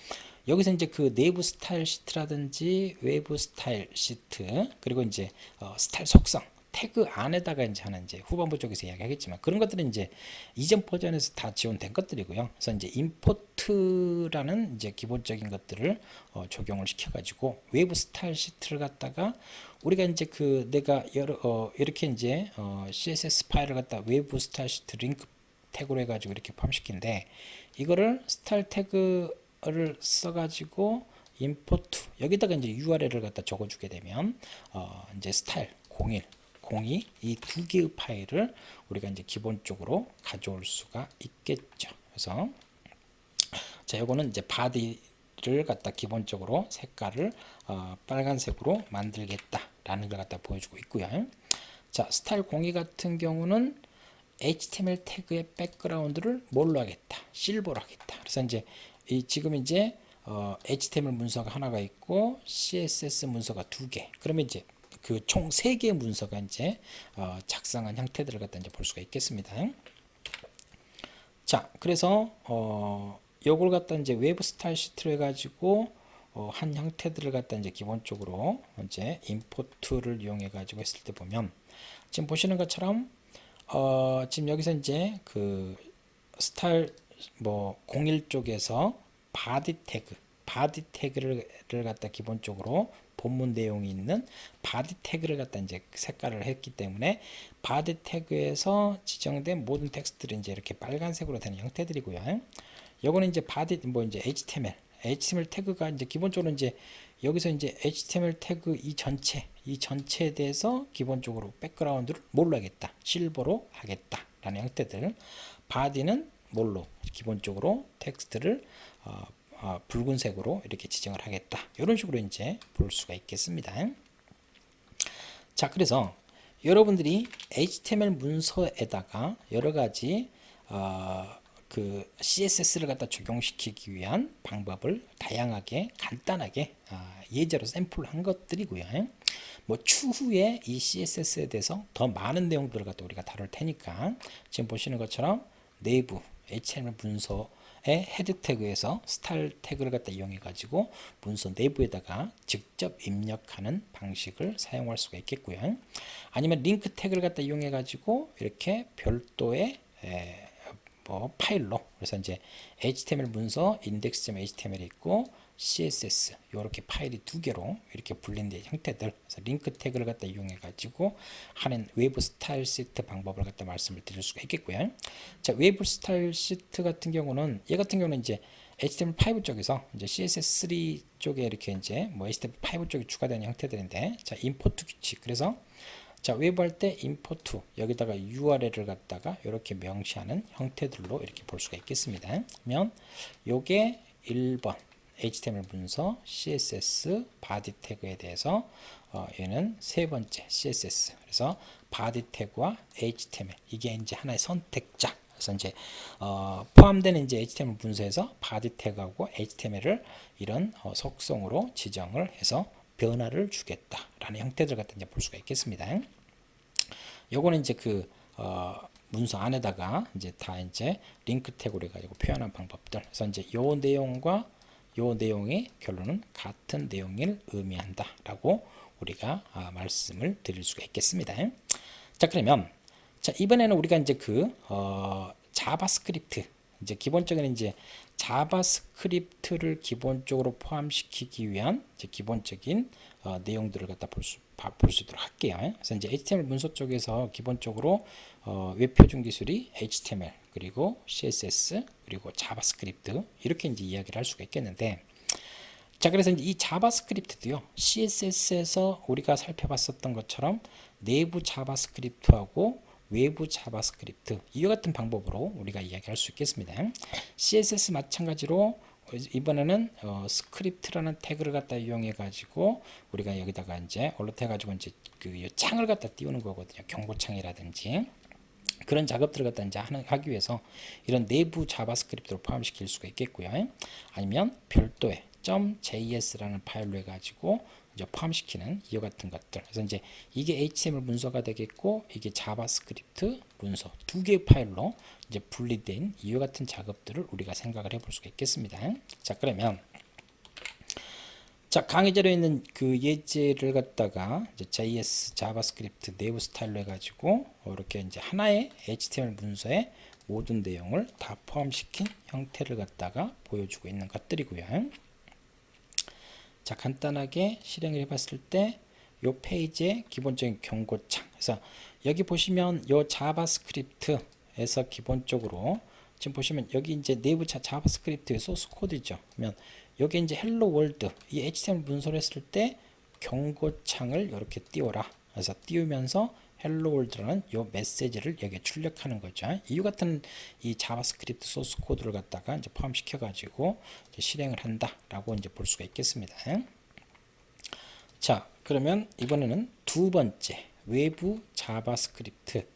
여기서 이제 그 내부 스타일 시트라든지 외부 스타일 시트, 그리고 이제 스타일 속성 태그 안에다가 이제 하는 이제 후반부 쪽에서 이야기하겠지만, 그런 것들은 이제 이전 버전에서 다 지원된 것들이고요. 그래서 이제 임포트라는 이제 기본적인 것들을 적용을 시켜가지고 외부 스타일 시트를 갖다가 우리가 이제 내가 이렇게 이제 CSS 파일을 갖다 외부 스타일 시트 링크 태그로 해가지고 이렇게 포함시킨데, 이거를 스타일 태그를 써가지고 임포트 여기다가 이제 URL을 갖다 적어주게 되면 이제 스타일 01 이 두 개의 파일을 우리가 이제 기본적으로 가져올 수가 있겠죠. 그래서 자, 요거는 이제 바디를 갖다 기본적으로 색깔을 빨간색으로 만들겠다라는 걸 갖다 보여주고 있고요. 자, 스타일 02 같은 경우는 HTML 태그의 백그라운드를 뭘로 하겠다? 실버로 하겠다. 그래서 이제 지금 이제 HTML 문서가 하나가 있고 CSS 문서가 두 개. 그러면 이제 그 총 3개의 문서가 이제 작성한 형태들을 갖다 이제 볼 수가 있겠습니다. 자, 그래서 요걸 갖다 이제 외부 스타일 시트로 해가지고 한 형태들을 갖다 이제 기본적으로 이제 임포트를 이용해 가지고 했을 때 보면, 지금 보시는 것처럼 지금 여기서 이제 그 스타일 01 쪽에서 바디 태그를 갖다 기본적으로 본문 내용이 있는 바디 태그를 갖다 이제 색깔을 했기 때문에 바디 태그에서 지정된 모든 텍스트들이 이제 이렇게 빨간색으로 되는 형태들이고요. 요거는 이제 바디 이제 HTML 태그가 이제 기본적으로 이제 여기서 이제 HTML 태그 이 전체에 대해서 기본적으로 백그라운드를 뭘로 하겠다? 실버로 하겠다라는 형태들. 바디는 뭘로? 기본적으로 텍스트를 붉은색으로 이렇게 지정을 하겠다. 이런 식으로 이제 볼 수가 있겠습니다. 자, 그래서 여러분들이 HTML 문서에다가 여러 가지 그 CSS를 갖다 적용시키기 위한 방법을 다양하게 간단하게 예제로 샘플을 한 것들이고요. 뭐 추후에 이 CSS에 대해서 더 많은 내용들을 갖다 우리가 다룰 테니까, 지금 보시는 것처럼 내부 HTML 문서의 헤드 태그에서 스타일 태그를 갖다 이용해 가지고 문서 내부에다가 직접 입력하는 방식을 사용할 수가 있겠고요. 아니면 링크 태그를 갖다 이용해 가지고 이렇게 별도의 파일로, 그래서 이제 HTML 문서 index.html이 있고 CSS 이렇게 파일이 두 개로 이렇게 분리된 형태들, 그래서 링크 태그를 갖다 이용해 가지고 하는 외부 스타일 시트 방법을 갖다 말씀을 드릴 수가 있겠고요. 자, 외부 스타일 시트 같은 경우는 얘 같은 경우는 이제 HTML5 쪽에서 이제 CSS3 쪽에 이렇게 이제 뭐 HTML5 쪽이 추가된 형태들인데, 자, 임포트 규칙. 그래서 자, 외부 할 때 임포트 여기다가 URL을 갖다가 이렇게 명시하는 형태들로 이렇게 볼 수가 있겠습니다. 그러면 요게 1번 HTML 문서 CSS 바디 태그에 대해서 얘는 세 번째 CSS. 그래서 바디 태그와 HTML 이게 이제 하나의 선택자. 그래서 이제 포함되는 이제 HTML 문서에서 바디 태그하고 HTML을 이런 속성으로 지정을 해서 변화를 주겠다라는 형태들 갖다 이제 볼 수가 있겠습니다. 요거는 이제 그 문서 안에다가 이제 다 이제 링크 태그로 해가지고 표현한 방법들. 그래서 이제 요 내용과 요 내용의 결론은 같은 내용을 의미한다라고 우리가 말씀을 드릴 수가 있겠습니다. 자, 그러면 자, 이번에는 우리가 이제 그 자바스크립트 이제 기본적인 이제 자바스크립트를 기본적으로 포함시키기 위한 이제 기본적인 내용들을 갖다 볼 수 있도록 할게요. 그래서 이제 HTML 문서 쪽에서 기본적으로 웹 표준 기술이 HTML 그리고 CSS 그리고 자바스크립트 이렇게 이제 이야기를 할 수가 있겠는데, 자, 그래서 이제 이 자바스크립트도요, CSS에서 우리가 살펴봤었던 것처럼 내부 자바스크립트하고 외부 자바스크립트 이와 같은 방법으로 우리가 이야기할 수 있겠습니다. CSS 마찬가지로 이번에는 스크립트라는 태그를 갖다 이용해 가지고 우리가 여기다가 이제 올라타 가지고 이제 그 창을 갖다 띄우는 거거든요. 경고창이라든지 그런 작업들을 갖다 이제 하기 위해서 이런 내부 자바스크립트로 포함시킬 수가 있겠고요. 아니면 별도의 .js라는 파일로 해가지고 이제 포함시키는 이와 같은 것들. 그래서 이제 이게 HTML 문서가 되겠고 이게 자바스크립트 문서 두 개의 파일로 이제 분리된 이와 같은 작업들을 우리가 생각을 해볼 수가 있겠습니다. 자, 그러면 자, 강의 자료에 있는 그 예제를 갖다가 이제 JS 자바스크립트 내부 스타일로 해가지고 이렇게 이제 하나의 HTML 문서의 모든 내용을 다 포함시킨 형태를 갖다가 보여주고 있는 것들이고요. 자, 간단하게 실행을 해봤을 때 이 페이지의 기본적인 경고창. 그래서 여기 보시면 이 자바스크립트에서 기본적으로 지금 보시면 여기 이제 내부 자바스크립트의 소스 코드죠. 그러면 여기 이제 헬로 월드 이 HTML 문서를 했을 때 경고창을 이렇게 띄워라. 그래서 띄우면서 헬로 월드라는 이 메시지를 여기에 출력하는 거죠. 이와 같은 이 자바스크립트 소스 코드를 갖다가 이제 포함시켜 가지고 실행을 한다라고 이제 볼 수가 있겠습니다. 자, 그러면 이번에는 두 번째 외부 자바스크립트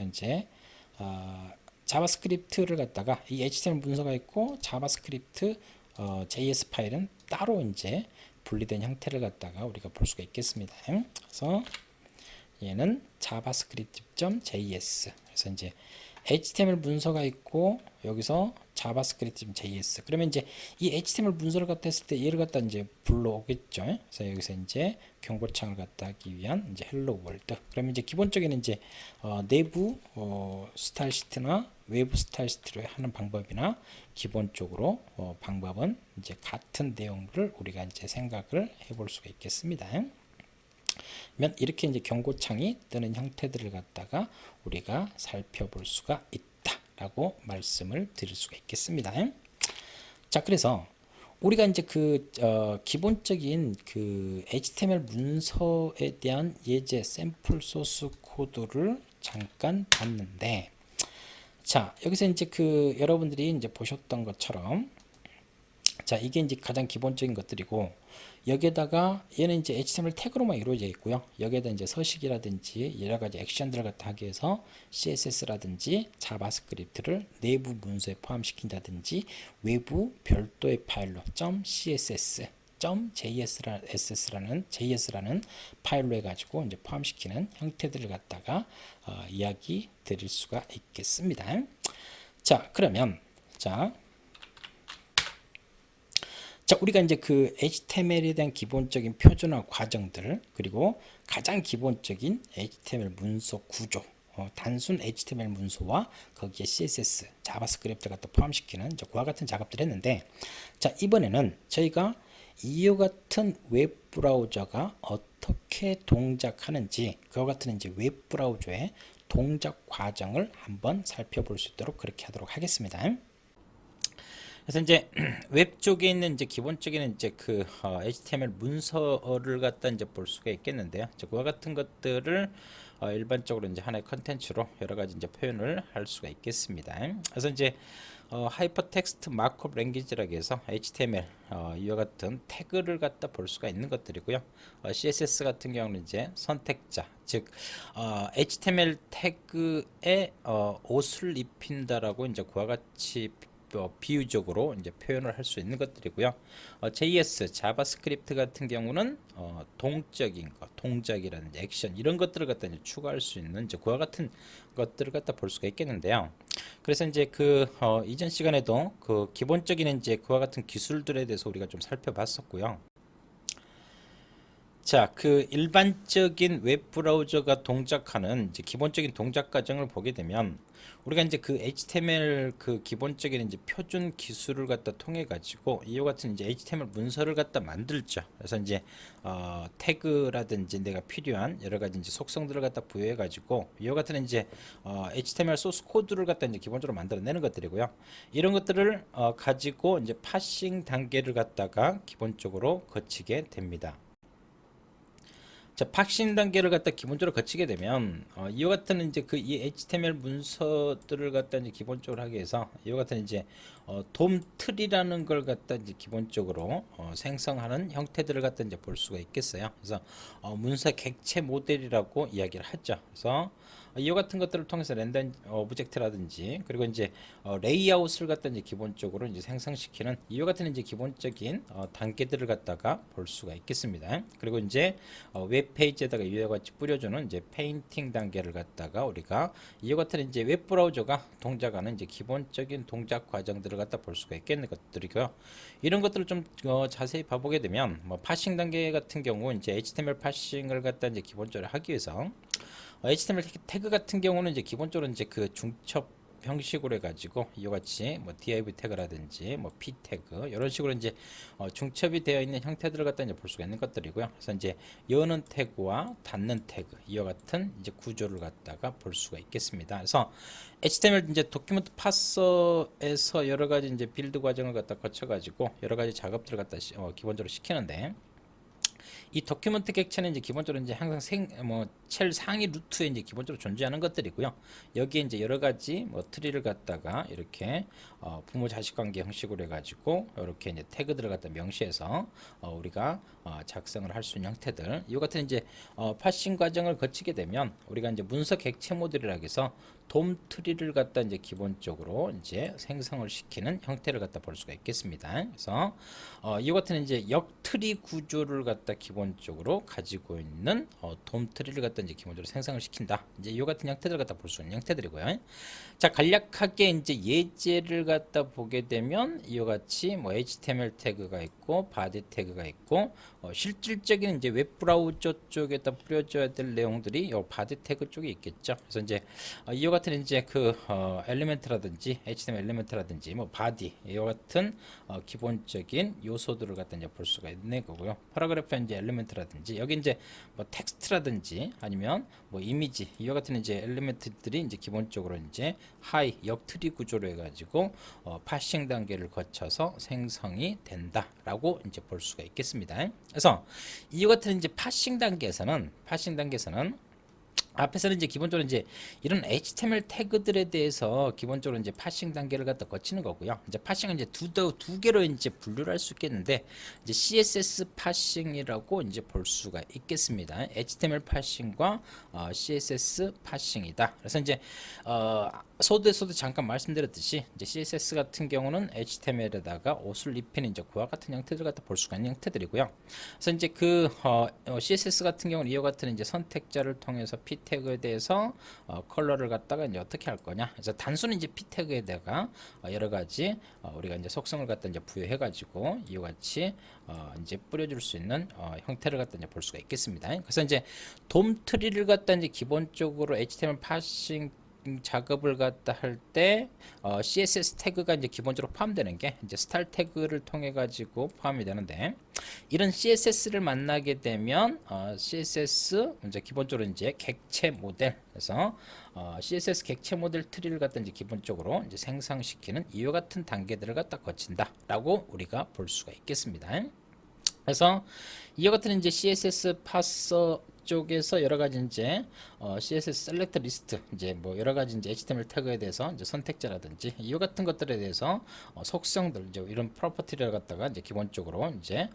이제 자바스크립트를 갖다가 이 HTML 문서가 있고 자바스크립트 JS 파일은 따로 이제 분리된 형태를 갖다가 우리가 볼 수가 있겠습니다. 그래서 얘는 javascript.js. 그래서 이제 HTML 문서가 있고 여기서 javascript.js. 그러면 이제 이 HTML 문서를 갖다 했을 때 얘를 갖다 이제 불러오겠죠. 그래서 여기서 이제 경고창을 갖다 하기 위한 이제 hello world. 그러면 이제 기본적인 이제 내부 스타일 시트나 외부 스타일 시트로 하는 방법이나 기본적으로 방법은 이제 같은 내용을 우리가 이제 생각을 해볼 수가 있겠습니다. 그러면 이렇게 이제 경고창이 뜨는 형태들을 갖다가 우리가 살펴볼 수가 있다라고 말씀을 드릴 수가 있겠습니다. 자, 그래서 우리가 이제 그 기본적인 그 HTML 문서에 대한 예제 샘플 소스 코드를 잠깐 봤는데, 자, 여기서 이제 그 여러분들이 이제 보셨던 것처럼 자, 이게 이제 가장 기본적인 것들이고 여기에다가 얘는 이제 HTML 태그로만 이루어져 있고요. 여기에다 이제 서식이라든지 여러 가지 액션들을 갖다 하기 위해서 CSS라든지 자바스크립트를 내부 문서에 포함시킨다든지 외부 별도의 파일로 .css, .js라는 파일로 해가지고 이제 포함시키는 형태들을 갖다가 이야기 드릴 수가 있겠습니다. 자, 그러면 자, 우리가 이제 그 HTML에 대한 기본적인 표준화 과정들 그리고 가장 기본적인 HTML 문서 구조 단순 HTML 문서와 거기에 CSS, 자바스크립트 갖다 포함시키는 이제 그와 같은 작업들을 했는데, 자 이번에는 저희가 이와 같은 웹 브라우저가 어떻게 동작하는지, 그와 같은 이제 웹 브라우저의 동작 과정을 한번 살펴볼 수 있도록 그렇게 하도록 하겠습니다. 그래서 이제 웹 쪽에 있는 이제 기본적인 이제 그 HTML 문서를 갖다 이제 볼 수가 있겠는데요. 그와 같은 것들을 일반적으로 이제 하나의 컨텐츠로 여러 가지 이제 표현을 할 수가 있겠습니다. 그래서 이제 하이퍼텍스트 마크업 랭귀지라고 해서 HTML 이와 같은 태그를 갖다 볼 수가 있는 것들이고요. CSS 같은 경우는 이제 선택자, 즉 HTML 태그에 옷을 입힌다라고 이제 그와 같이 비유적으로 이제 표현을 할 수 있는 것들이고요. JS, 자바스크립트 같은 경우는 동적인 것, 동작이라든지 액션 이런 것들을 갖다 이제 추가할 수 있는 이제 그와 같은 것들을 갖다 볼 수가 있겠는데요. 그래서 이제 그 이전 시간에도 그 기본적인 이제 그와 같은 기술들에 대해서 우리가 좀 살펴봤었고요. 자, 그 일반적인 웹 브라우저가 동작하는 이제 기본적인 동작 과정을 보게 되면 우리가 이제 그 HTML 그 기본적인 이제 표준 기술을 갖다 통해 가지고 이와 같은 이제 HTML 문서를 갖다 만들죠. 그래서 이제 태그라든지 내가 필요한 여러 가지 이제 속성들을 갖다 부여해 가지고 이와 같은 이제 HTML 소스 코드를 갖다 이제 기본적으로 만들어내는 것들이고요. 이런 것들을 가지고 이제 파싱 단계를 갖다가 기본적으로 거치게 됩니다. 자, 팍신 단계를 갖다 기본적으로 거치게 되면 이와 같은 이제 그 이 HTML 문서들을 갖다 이제 기본적으로 하기 위해서 이와 같은 이제 돔 틀이라는 걸 갖다 이제 기본적으로 생성하는 형태들을 갖다 이제 볼 수가 있겠어요. 그래서 문서 객체 모델이라고 이야기를 하죠. 그래서 이와 같은 것들을 통해서 렌더 오브젝트라든지 그리고 이제 레이아웃을 갖다 이제 기본적으로 이제 생성시키는 이와 같은 이제 기본적인 단계들을 갖다가 볼 수가 있겠습니다. 그리고 이제 웹 페이지에다가 이와 같이 뿌려주는 이제 페인팅 단계를 갖다가 우리가 이와 같은 이제 웹 브라우저가 동작하는 이제 기본적인 동작 과정들을 갖다 볼 수가 있겠는 것들이고요. 이런 것들을 좀 자세히 봐보게 되면 뭐 파싱 단계 같은 경우 이제 HTML 파싱을 갖다 이제 기본적으로 하기 위해서 HTML 태그 같은 경우는 이제 기본적으로 이제 그 중첩 형식으로 해가지고 이와 같이 뭐 div 태그라든지 뭐 p 태그 이런 식으로 이제 중첩이 되어 있는 형태들을 갖다 이제 볼 수가 있는 것들이고요. 그래서 이제 여는 태그와 닫는 태그 이와 같은 이제 구조를 갖다가 볼 수가 있겠습니다. 그래서 HTML 이제 도큐멘트 파서에서 여러 가지 이제 빌드 과정을 갖다 거쳐가지고 여러 가지 작업들을 갖다 기본적으로 시키는데. 이 도큐먼트 객체는 이제 기본적으로 이제 항상 첼 상위 루트에 이제 기본적으로 존재하는 것들이고요. 여기에 이제 여러 가지 뭐 트리를 갖다가 이렇게 부모 자식 관계 형식으로 해가지고 이렇게 이제 태그들을 갖다 명시해서 우리가 작성을 할 수 있는 형태들. 이 같은 이제 파싱 과정을 거치게 되면 우리가 이제 문서 객체 모델이라고 해서 돔 트리를 갖다 이제 기본적으로 이제 생성을 시키는 형태를 갖다 볼 수가 있겠습니다. 그래서 이 같은 이제 역트리 구조를 갖다 기본적으로 가지고 있는 돔 트리를 갖다 이제 기본적으로 생성을 시킨다. 이제 이 같은 형태들을 갖다 볼 수 있는 형태들이고요. 자, 간략하게 이제 예제를 갖다 보게 되면 이와 같이 뭐 HTML 태그가 있고 바디 태그가 있고 실질적인 이제 웹 브라우저 쪽에다 뿌려줘야 될 내용들이 이 바디 태그 쪽에 있겠죠. 그래서 이제 이와 같은 이제 그 엘리멘트라든지 HTML 엘리멘트라든지 뭐 바디 이와 같은 기본적인 요소들을 갖다 이제 볼 수가 있는 거고요. 파라그래프 이제 엘리멘트라든지 여기 이제 뭐 텍스트라든지 아니면 뭐 이미지 이와 같은 이제 엘리멘트들이 이제 기본적으로 이제 하이 역트리 구조로 해가지고 파싱 단계를 거쳐서 생성이 된다라고 이제 볼 수가 있겠습니다. 그래서 이와 같은 이제 파싱 단계에서는 앞에서는 이제 기본적으로 이제 이런 HTML 태그들에 대해서 기본적으로 이제 파싱 단계를 갖다 거치는 거고요. 이제 파싱은 이제 두 개로 이제 분류를 할 수 있겠는데 이제 CSS 파싱이라고 이제 볼 수가 있겠습니다. HTML 파싱과 CSS 파싱이다. 그래서 이제 소드에서도 잠깐 말씀드렸듯이 이제 CSS 같은 경우는 HTML에다가 옷을 입히는 이제 그와 같은 형태들 갖다 볼 수가 있는 형태들이고요. 그래서 이제 그 CSS 같은 경우는 이와 같은 이제 선택자를 통해서 p 태그에 대해서 컬러를 갖다가 이제 어떻게 할 거냐. 그래서 단순히 이제 p 태그에다가 여러 가지 우리가 이제 속성을 갖다 이제 부여해 가지고 이와 같이 이제 뿌려줄 수 있는 형태를 갖다 이제 볼 수가 있겠습니다. 그래서 이제 돔 트리를 갖다 이제 기본적으로 HTML 파싱 작업을 갖다 할 때 CSS 태그가 이제 기본적으로 포함되는 게 이제 스타일 태그를 통해 가지고 포함이 되는데, 이런 CSS를 만나게 되면 CSS 이제 기본적으로 이제 객체 모델, 그래서 CSS 객체 모델 트리를 갖다 이제 기본적으로 이제 생성시키는 이와 같은 단계들을 갖다 거친다라고 우리가 볼 수가 있겠습니다. 그래서 이와 같은 이제 CSS 파서 쪽에서 여러 가지 이제 CSS 셀렉트 리스트, 이제 뭐 여러 가지 이제 HTML 태그에 대해서 이제 선택자라든지 이와 같은 것들에 대해서 속성들, 이제 이런 프로퍼티를 갖다가 이제 기본적으로 이제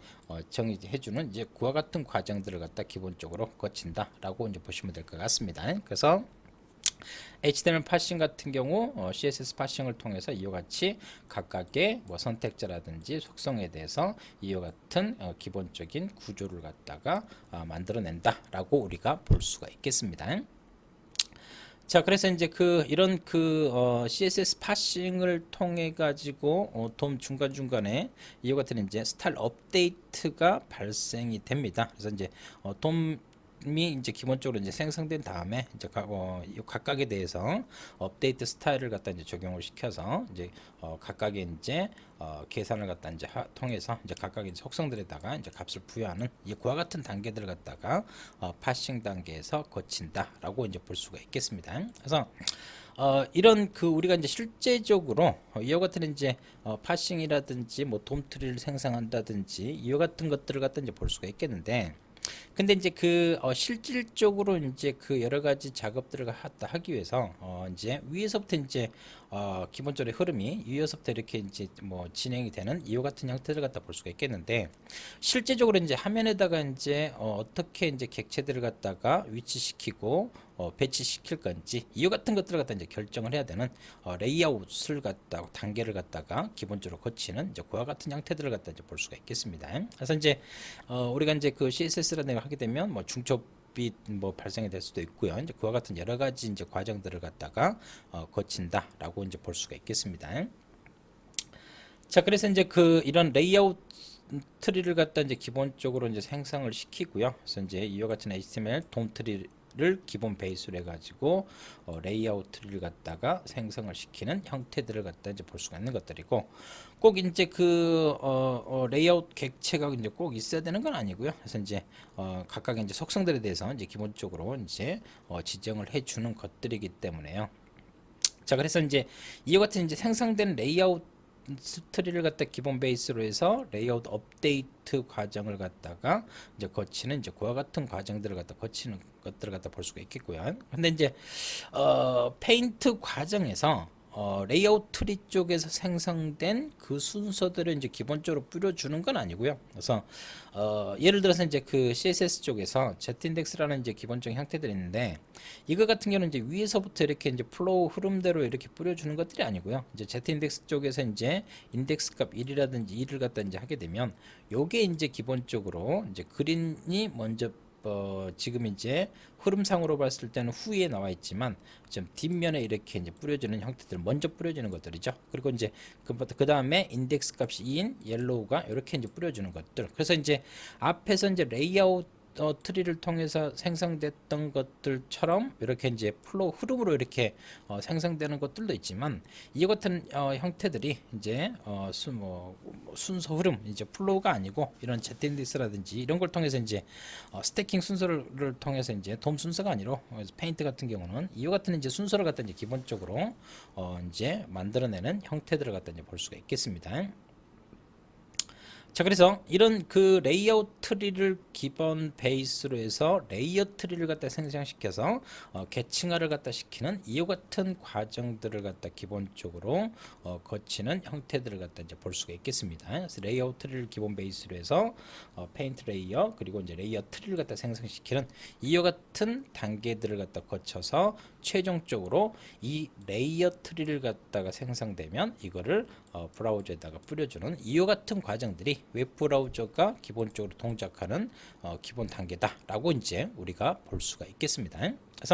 정의해주는 이제 그와 같은 과정들을 갖다 기본적으로 거친다라고 이제 보시면 될 것 같습니다. 그래서 HTML 파싱 같은 경우 CSS 파싱을 통해서 이와 같이 각각의 뭐 선택자라든지 속성에 대해서 이와 같은 기본적인 구조를 갖다가 만들어낸다라고 우리가 볼 수가 있겠습니다. 자, 그래서 이제 이런 CSS 파싱을 통해 가지고 돔 중간중간에 이와 같은 이제 스타일 업데이트가 발생이 됩니다. 그래서 이제 돔이 이제 기본적으로 이제 생성된 다음에 이제 각각에 대해서 업데이트 스타일을 갖다 이제 적용을 시켜서 이제 각각의 이제 계산을 갖다 이제 통해서 이제 각각의 속성들에다가 이제 값을 부여하는 이 그와 같은 단계들을 갖다가 파싱 단계에서 거친다라고 이제 볼 수가 있겠습니다. 그래서 이런 우리가 이제 실제적으로 이와 같은 이제 파싱이라든지 뭐 돔트리를 생성한다든지 이와 같은 것들을 갖다 이제 볼 수가 있겠는데, 근데 이제 실질적으로 이제 여러 가지 작업들을 하기 위해서 이제 위에서부터 이제 기본적으로 흐름이 위에서부터 이렇게 이제 뭐 진행이 되는 이와 같은 형태를 갖다 볼 수가 있겠는데, 실제적으로 이제 화면에다가 이제 어떻게 이제 객체들을 갖다가 위치시키고 배치시킬 건지 이와 같은 것들을 갖다 이제 결정을 해야 되는 레이아웃을 갖다가 단계를 갖다가 기본적으로 거치는 이제 그와 같은 형태들을 갖다 이제 볼 수가 있겠습니다. 그래서 이제 우리가 이제 CSS라는 걸 하게 되면 뭐 중첩이 뭐 발생이 될 수도 있고요. 이제 그와 같은 여러 가지 이제 과정들을 갖다가 거친다라고 이제 볼 수가 있겠습니다. 자, 그래서 이제 이런 레이아웃 트리를 갖다 이제 기본적으로 이제 생성을 시키고요. 그래서 이제 이와 같은 HTML 돔 트리를 기본 베이스로 해가지고 레이아웃 트리를 갖다가 생성을 시키는 형태들을 갖다 이제 볼 수가 있는 것들이고, 꼭 이제 레이아웃 객체가 이제 꼭 있어야 되는 건 아니고요. 그래서 이제 각각의 이제 속성들에 대해서 이제 기본적으로 이제 지정을 해주는 것들이기 때문에요. 자, 그래서 이제 이와 같은 이제 생성된 레이아웃 트리를 갖다 기본 베이스로 해서 레이아웃 업데이트 과정을 갖다가 이제 거치는 이제 그와 같은 과정들을 갖다 거치는 것들을 갖다 볼 수가 있겠고요. 근데 이제 페인트 과정에서 레이아웃 트리 쪽에서 생성된 그 순서들을 이제 기본적으로 뿌려주는 건 아니고요. 그래서 예를 들어서 이제 CSS 쪽에서 Zindex라는 이제 기본적인 형태들이 있는데, 이거 같은 경우는 이제 위에서부터 이렇게 이제 플로우 흐름대로 이렇게 뿌려주는 것들이 아니고요. 이제 Z인덱스 쪽에서 이제 인덱스 값 1이라든지 2를 갖다 이제 하게 되면 요게 이제 기본적으로 이제 그린이 먼저 지금 이제 흐름상으로 봤을 때는 후에 나와 있지만 좀 뒷면에 이렇게 이제 뿌려지는 형태들, 먼저 뿌려지는 것들이죠. 그리고 이제 그 다음에 인덱스 값이 2인 옐로우가 이렇게 이제 뿌려주는 것들. 그래서 이제 앞에서 이제 레이아웃 트리를 통해서 생성됐던 것들처럼 이렇게 이제 플로우 흐름으로 이렇게 생성되는 것들도 있지만, 이 같은 형태들이 이제 순서 흐름, 이제 플로우가 아니고 이런 Z인덱스라든지 이런 걸 통해서 이제 스태킹 순서를 통해서 이제 돔 순서가 아니라 페인트 같은 경우는 이와 같은 이제 순서를 갖다 이제 기본적으로 이제 만들어내는 형태들을 갖다 이제 볼 수가 있겠습니다. 자, 그래서 이런 레이아웃 트리를 기본 베이스로 해서 레이어 트리를 갖다 생성시켜서 계층화를 갖다 시키는 이와 같은 과정들을 갖다 기본적으로 거치는 형태들을 갖다 이제 볼 수가 있겠습니다. 그래서 레이아웃 트리를 기본 베이스로 해서 페인트 레이어, 그리고 이제 레이어 트리를 갖다 생성시키는 이와 같은 단계들을 갖다 거쳐서 최종적으로 이 레이어 트리를 갖다가 생성되면 이거를 브라우저에다가 뿌려주는 이와 같은 과정들이 웹브라우저가 기본적으로 동작하는 기본 단계다라고 이제 우리가 볼 수가 있겠습니다. 그래서